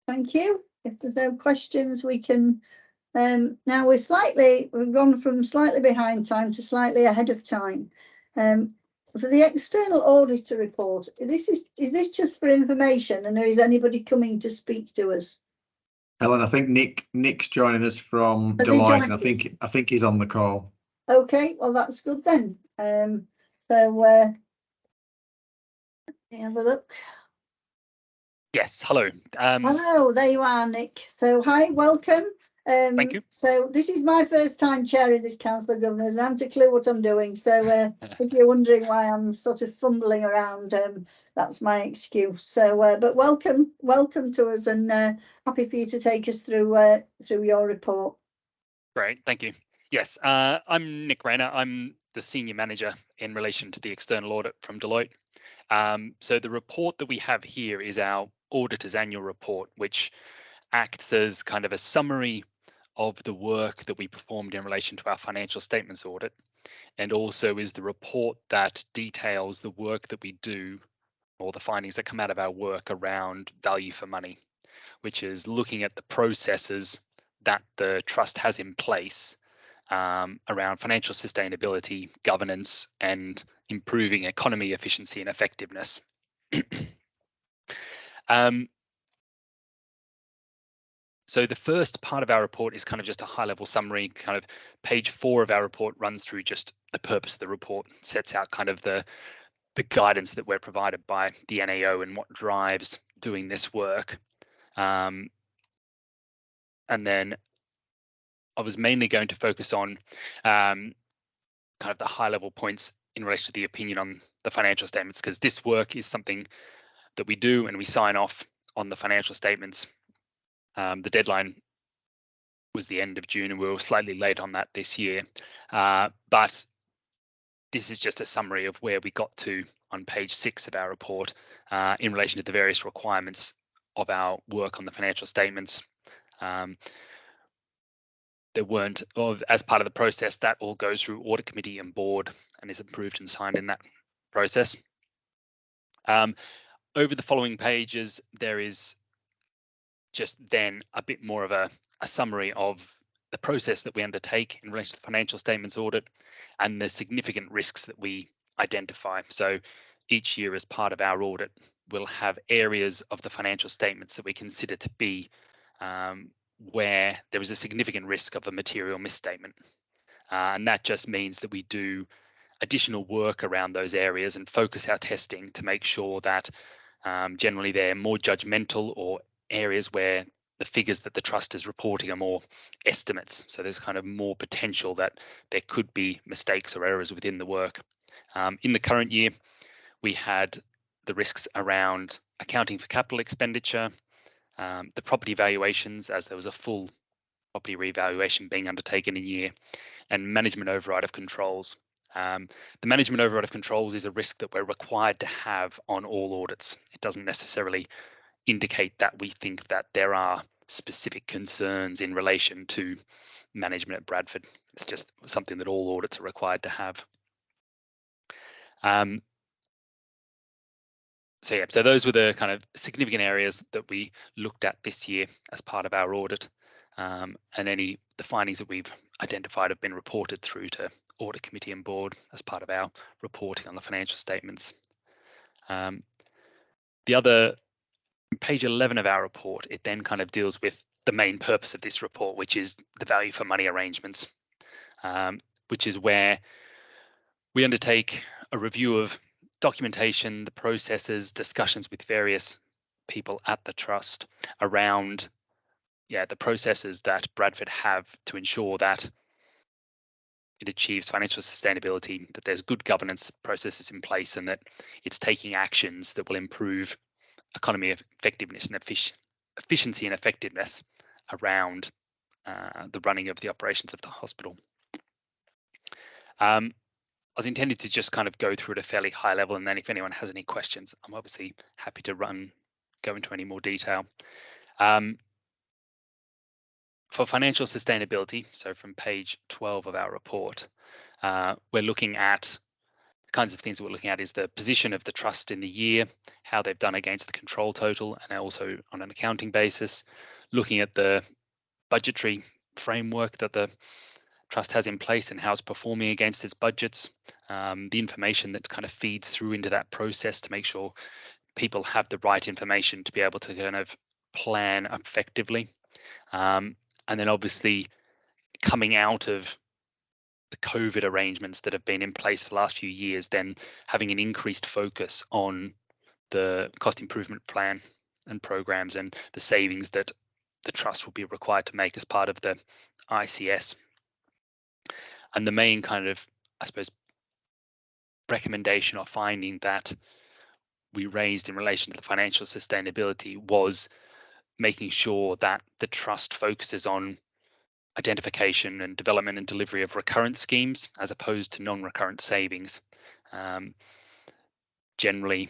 [SPEAKER 1] Thank you. If there's no questions, we can now we've gone from slightly behind time to slightly ahead of time. For the external auditor report, is this just for information, and is anybody coming to speak to us?
[SPEAKER 4] Helen, I think Nick's joining us from Deloitte, and I think he's on the call.
[SPEAKER 1] Okay, well that's good then. So let me have a look.
[SPEAKER 18] Yes, hello.
[SPEAKER 1] Hello, there you are, Nick. So hi, welcome.
[SPEAKER 18] Thank you.
[SPEAKER 1] So this is my first time chairing this Council of Governors. I haven't a clue what I'm doing. So if you're wondering why I'm sort of fumbling around, that's my excuse. So but welcome to us, and happy for you to take us through your report.
[SPEAKER 18] Great, thank you. Yes, I'm Nick Rayner. I'm the Senior Manager in relation to the external audit from Deloitte. So the report that we have here is our auditor's annual report, which acts as kind of a summary of the work that we performed in relation to our financial statements audit, and also is the report that details the work that we do, or the findings that come out of our work around value for money, which is looking at the processes that the trust has in place around financial sustainability, governance, and improving economy efficiency and effectiveness. So the first part of our report is kind of just a high-level summary. Kind of page 4 of our report runs through just the purpose of the report, sets out kind of the guidance that we're provided by the NAO and what drives doing this work. And then I was mainly going to focus on kind of the high-level points in relation to the opinion on the financial statements, because this work is something that we do and we sign off on the financial statements. The deadline was the end of June and we were slightly late on that this year, but this is just a summary of where we got to on page 6 of our report in relation to the various requirements of our work on the financial statements. There weren't, as part of the process, that all goes through audit committee and board and is approved and signed in that process. Over the following pages, there is just then a bit more of a summary of the process that we undertake in relation to the financial statements audit and the significant risks that we identify. So each year as part of our audit, we'll have areas of the financial statements that we consider to be where there is a significant risk of a material misstatement. And that just means that we do additional work around those areas and focus our testing to make sure that generally they're more judgmental or areas where the figures that the trust is reporting are more estimates. So there's kind of more potential that there could be mistakes or errors within the work. In the current year, we had the risks around accounting for capital expenditure, the property valuations, as there was a full property revaluation being undertaken in a year, and management override of controls. The management override of controls is a risk that we're required to have on all audits. It doesn't necessarily indicate that we think that there are specific concerns in relation to management at Bradford. It's just something that all audits are required to have. So those were the kind of significant areas that we looked at this year as part of our audit, and the findings that we've identified have been reported through to audit committee and board as part of our reporting on the financial statements. The other, page 11 of our report, it then kind of deals with the main purpose of this report, which is the value for money arrangements, which is where we undertake a review of documentation, the processes, discussions with various people at the trust around the processes that Bradford have to ensure that it achieves financial sustainability, that there's good governance processes in place, and that it's taking actions that will improve economy of effectiveness and efficiency and effectiveness around the running of the operations of the hospital. I was intended to just kind of go through at a fairly high level, and then if anyone has any questions, I'm obviously happy to go into any more detail. For financial sustainability, so from page 12 of our report, we're looking at the kinds of things that we're looking at is the position of the trust in the year, how they've done against the control total, and also on an accounting basis, looking at the budgetary framework that the trust has in place and how it's performing against its budgets, the information that kind of feeds through into that process to make sure people have the right information to be able to kind of plan effectively. And then obviously coming out of the COVID arrangements that have been in place for the last few years, then having an increased focus on the cost improvement plan and programs and the savings that the trust will be required to make as part of the ICS. And the main kind of, I suppose, recommendation or finding that we raised in relation to the financial sustainability was making sure that the trust focuses on identification and development and delivery of recurrent schemes as opposed to non-recurrent savings. Generally,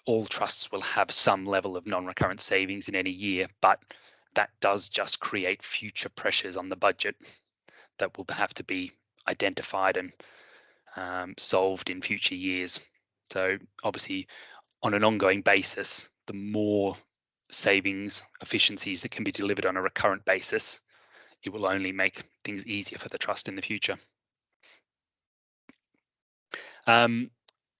[SPEAKER 18] all trusts will have some level of non-recurrent savings in any year, but that does just create future pressures on the budget that will have to be identified and solved in future years. So obviously, on an ongoing basis, the more savings, efficiencies that can be delivered on a recurrent basis, it will only make things easier for the trust in the future. Over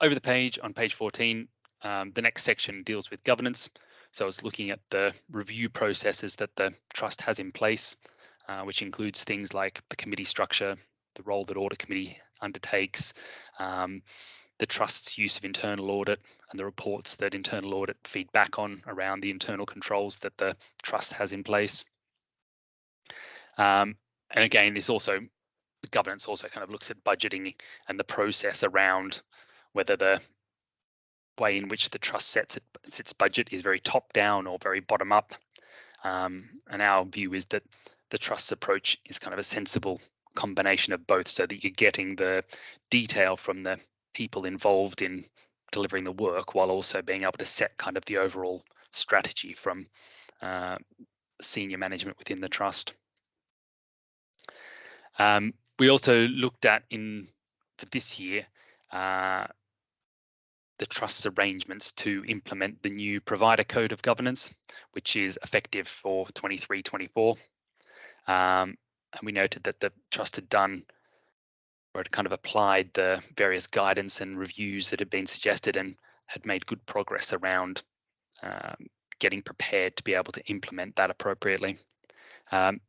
[SPEAKER 18] the page, on page 14, the next section deals with governance. So I was looking at the review processes that the trust has in place, which includes things like the committee structure, the role that audit committee undertakes, the trust's use of internal audit, and the reports that internal audit feed back on around the internal controls that the trust has in place. And again, this also the governance also kind of looks at budgeting and the process around whether the way in which the trust sets its budget is very top down or very bottom up. And our view is that the trust's approach is kind of a sensible combination of both, so that you're getting the detail from the people involved in delivering the work while also being able to set kind of the overall strategy from senior management within the trust. We also looked at for this year the trust's arrangements to implement the new provider code of governance, which is effective for 23-24. And we noted that the trust had done, or had kind of applied the various guidance and reviews that had been suggested and had made good progress around getting prepared to be able to implement that appropriately.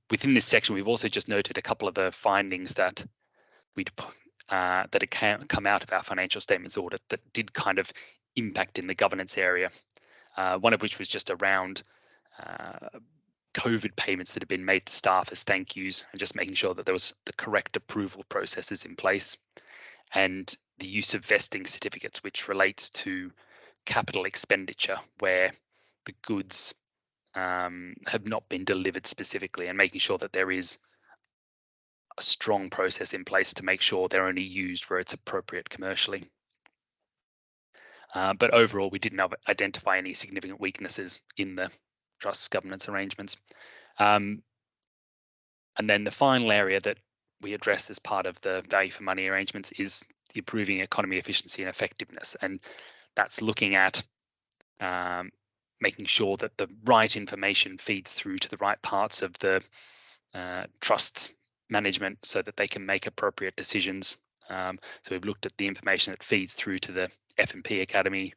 [SPEAKER 18] Within this section, we've also just noted a couple of the findings that that had come out of our financial statements audit that did kind of impact in the governance area. One of which was just around COVID payments that had been made to staff as thank yous, and just making sure that there was the correct approval processes in place, and the use of vesting certificates, which relates to capital expenditure where the goods have not been delivered specifically, and making sure that there is a strong process in place to make sure they're only used where it's appropriate commercially. But overall, we didn't identify any significant weaknesses in the trust's governance arrangements. And then the final area that we address as part of the value for money arrangements is the improving economy, efficiency and effectiveness. And that's looking at making sure that the right information feeds through to the right parts of the trust's management so that they can make appropriate decisions. So we've looked at the information that feeds through to the F&P Academy,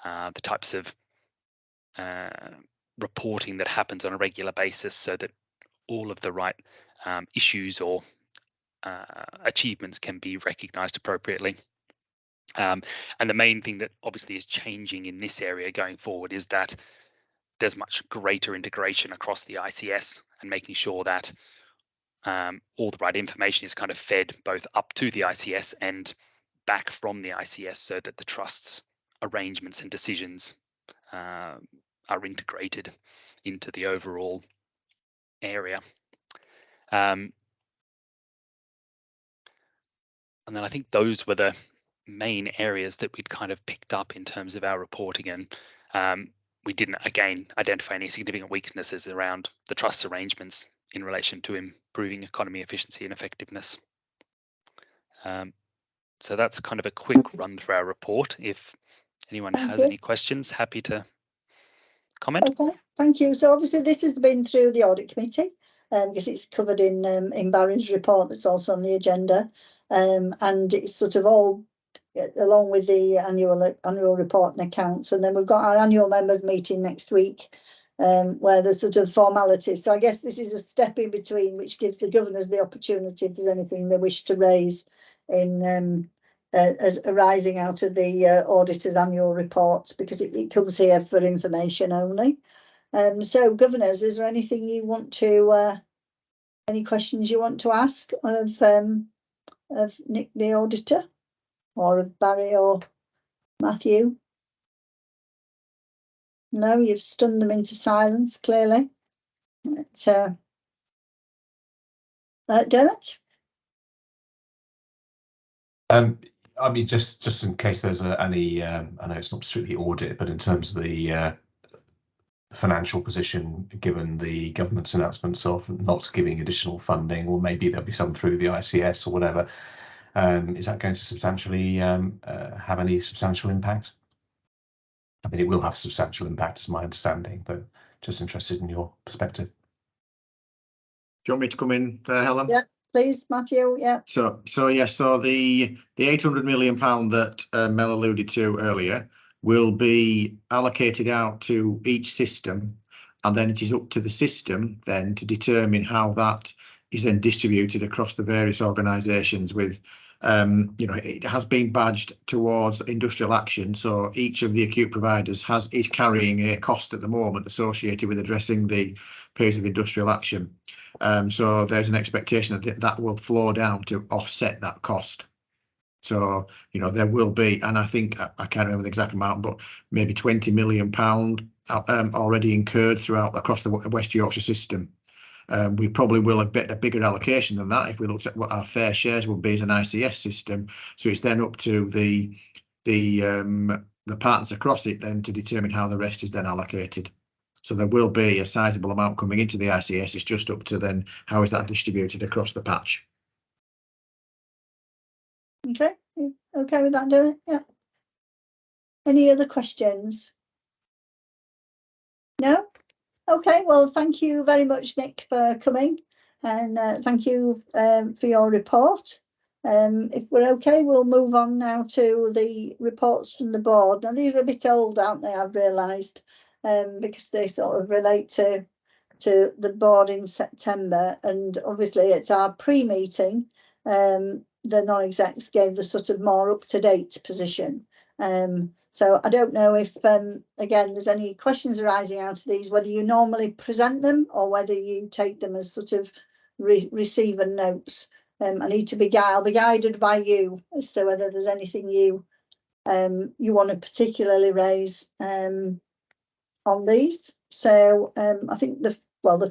[SPEAKER 18] the types of reporting that happens on a regular basis so that all of the right issues or achievements can be recognised appropriately. And the main thing that obviously is changing in this area going forward is that there's much greater integration across the ICS, and making sure that all the right information is kind of fed both up to the ICS and back from the ICS, so that the trust's arrangements and decisions are integrated into the overall area. And then I think those were the main areas that we'd kind of picked up in terms of our reporting, and we didn't again identify any significant weaknesses around the trust's arrangements in relation to improving economy, efficiency and effectiveness. So that's kind of a quick run through our report. If anyone has any questions, happy to comment.
[SPEAKER 1] Okay, thank you. So obviously this has been through the audit committee, because it's covered in Barry's report that's also on the agenda, and it's sort of all along with the annual report and accounts. And then we've got our annual members meeting next week, where there's sort of formalities. So I guess this is a step in between, which gives the governors the opportunity, if there's anything they wish to raise in as arising out of the auditor's annual report, because it comes here for information only. So governors, is there anything you want to any questions you want to ask of Nick the auditor, or of Barry or Matthew? No, you've stunned them into silence, clearly. Dermot?
[SPEAKER 10] I mean, just in case there's any, I know it's not strictly audit, but in terms of the financial position, given the government's announcements of not giving additional funding, or maybe there'll be some through the ICS or whatever, is that going to substantially have any substantial impact? I mean, it will have substantial impact, is my understanding, but just interested in your perspective.
[SPEAKER 4] Do you want me to come in there, Helen?
[SPEAKER 1] Yeah, please, Matthew. Yeah.
[SPEAKER 4] So the £800 million that Mel alluded to earlier will be allocated out to each system, and then it is up to the system then to determine how that is then distributed across the various organisations, with you know, it has been badged towards industrial action. So each of the acute providers is carrying a cost at the moment associated with addressing the periods of industrial action. So there's an expectation that that will flow down to offset that cost. So, you know, there will be, and I think I can't remember the exact amount, but maybe £20 million already incurred across the West Yorkshire system. We probably will have a bigger allocation than that if we looked at what our fair shares would be as an ICS system. So it's then up to the partners across it then to determine how the rest is then allocated. So there will be a sizable amount coming into the ICS. It's just up to then how is that distributed across the patch.
[SPEAKER 1] Okay, okay with that, Derek? Yeah. Any other questions? No? Okay, well, thank you very much, Nick, for coming, and thank you for your report. If we're okay, we'll move on now to the reports from the board. Now, these are a bit old, aren't they? I've realised, because they sort of relate to the board in September, and obviously it's our pre-meeting. The non-execs gave the sort of more up-to-date position. So I don't know if, again, there's any questions arising out of these, whether you normally present them or whether you take them as sort of receiver notes. I need to I'll be guided by you as to whether there's anything you want to particularly raise on these. So I think the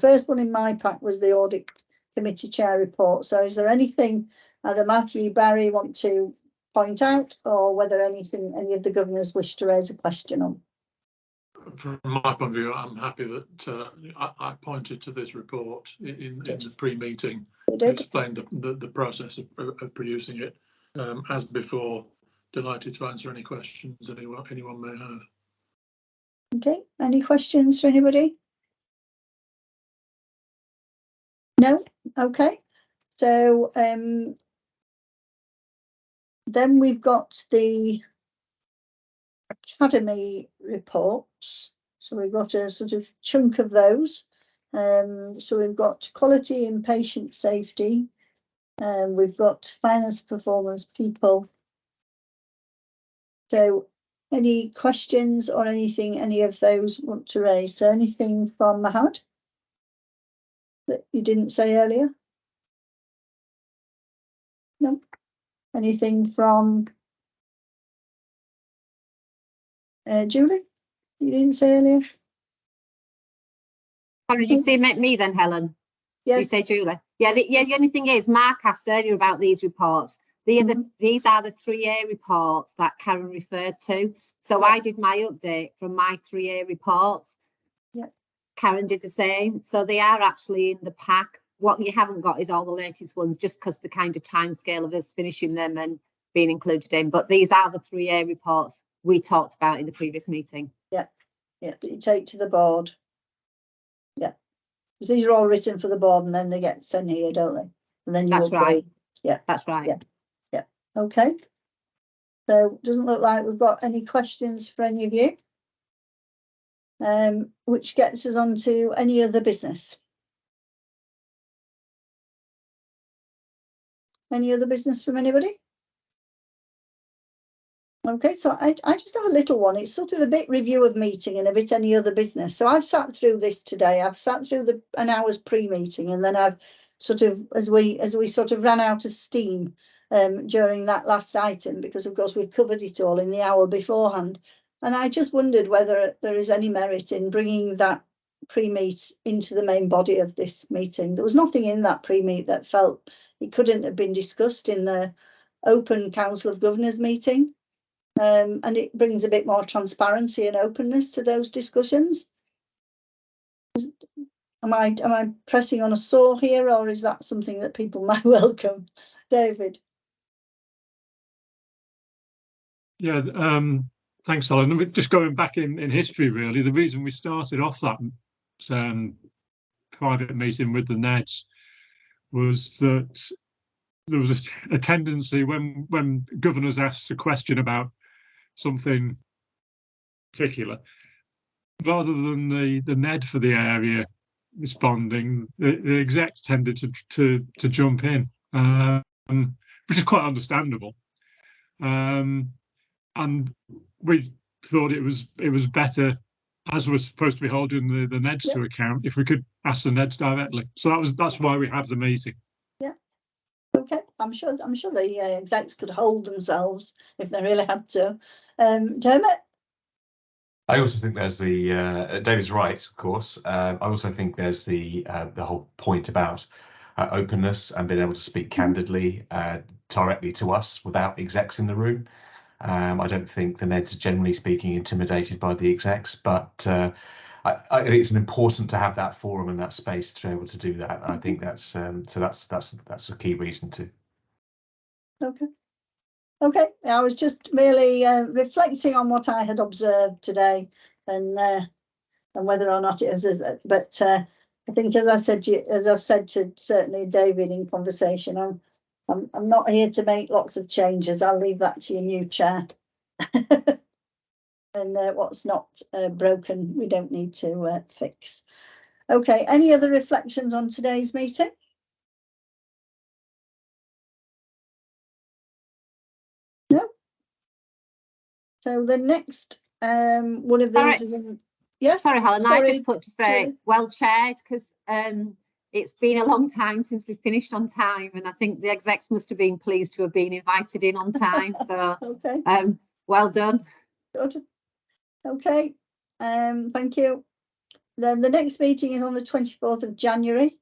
[SPEAKER 1] first one in my pack was the audit committee chair report. So is there anything either Matthew, Barry want to point out, or whether any of the governors wish to raise a question on?
[SPEAKER 17] From my point of view, I'm happy that I pointed to this report in the pre-meeting, explained the process of producing it. As before, delighted to answer any questions anyone may have.
[SPEAKER 1] Okay, any questions for anybody? No? Okay. So then we've got the academy reports. So we've got a sort of chunk of those. So we've got quality and patient safety. We've got finance, performance, people. So any questions or anything any of those want to raise? So anything from Mahad that you didn't say earlier? No. Anything from Julie? You didn't say earlier?
[SPEAKER 9] Sorry, did you say me then, Helen?
[SPEAKER 1] Yes.
[SPEAKER 9] You say Julie? Yeah, the only thing is, Mark asked earlier about these reports. These are the 3A reports that Karen referred to. So I did my update from my 3A reports.
[SPEAKER 1] Yeah.
[SPEAKER 9] Karen did the same. So they are actually in the pack. What you haven't got is all the latest ones, just because the kind of time scale of us finishing them and being included in. But these are the 3A reports we talked about in the previous meeting.
[SPEAKER 1] Yeah, yeah, that you take to the board. Yeah, because these are all written for the board and then they get sent here, don't they? And then you
[SPEAKER 9] That's right.
[SPEAKER 1] Yeah,
[SPEAKER 9] that's right.
[SPEAKER 1] Yeah, yeah. Okay. So doesn't look like we've got any questions for any of you. Which gets us on to any other business. Any other business from anybody? Okay, so I just have a little one. It's sort of a bit review of meeting and a bit any other business. So I've sat through this today. I've sat through an hour's pre-meeting, and then I've sort of, as we sort of ran out of steam during that last item, because of course we've covered it all in the hour beforehand. And I just wondered whether there is any merit in bringing that pre-meet into the main body of this meeting. There was nothing in that pre-meet that felt it couldn't have been discussed in the open Council of Governors meeting. And it brings a bit more transparency and openness to those discussions. Am I pressing on a sore here, or is that something that people might welcome? David?
[SPEAKER 17] Yeah, thanks, Helen. Just going back in history, really, the reason we started off that private meeting with the Neds was that there was a tendency when governors asked a question about something particular, rather than the NED for the area responding, the execs tended to jump in. which is quite understandable. And we thought it was better, as we're supposed to be holding the NEDs to account, if we could ask the NEDs directly. So that's why we have the meeting.
[SPEAKER 1] Yeah. Okay. I'm sure the execs could hold themselves if they really had to. Dermot?
[SPEAKER 10] I also think there's the David's right, of course. I also think there's the whole point about openness and being able to speak candidly directly to us without execs in the room. I don't think the NEDs are generally speaking intimidated by the execs, but I think it's important to have that forum and that space to be able to do that. I think that's that's a key reason too. Okay.
[SPEAKER 1] Okay, I was just merely reflecting on what I had observed today, and whether or not it is. But I think, as I've said to certainly David in conversation, I'm not here to make lots of changes. I'll leave that to your new chair. And what's not broken, we don't need to fix. Okay, any other reflections on today's meeting? No. So the next one of these is in, yes.
[SPEAKER 9] Sorry, Helen.
[SPEAKER 1] Sorry,
[SPEAKER 9] I just put to say well chaired, because it's been a long time since we finished on time, and I think the execs must have been pleased to have been invited in on time. So
[SPEAKER 1] okay.
[SPEAKER 9] Well done.
[SPEAKER 1] Good. Okay. Thank you. Then the next meeting is on the 24th of January.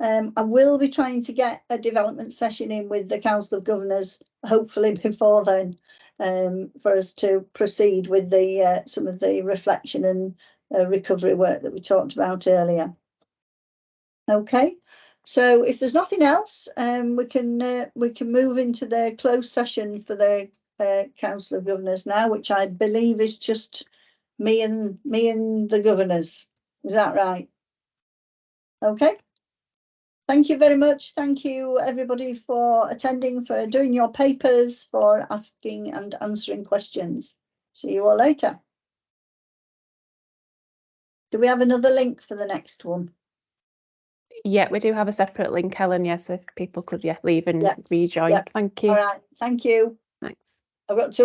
[SPEAKER 1] I will be trying to get a development session in with the Council of Governors, hopefully before then, for us to proceed with the some of the reflection and recovery work that we talked about earlier. Okay, so if there's nothing else, we can move into the closed session for the Council of Governors now, which I believe is just me and the governors. Is that right? Okay. Thank you very much. Thank you, everybody, for attending, for doing your papers, for asking and answering questions. See you all later. Do we have another link for the next one?
[SPEAKER 2] Yeah, we do have a separate link, Helen. Yes, if people could leave and rejoin.
[SPEAKER 1] Yeah.
[SPEAKER 2] Thank you.
[SPEAKER 1] All right. Thank you.
[SPEAKER 2] Thanks.
[SPEAKER 1] I've got to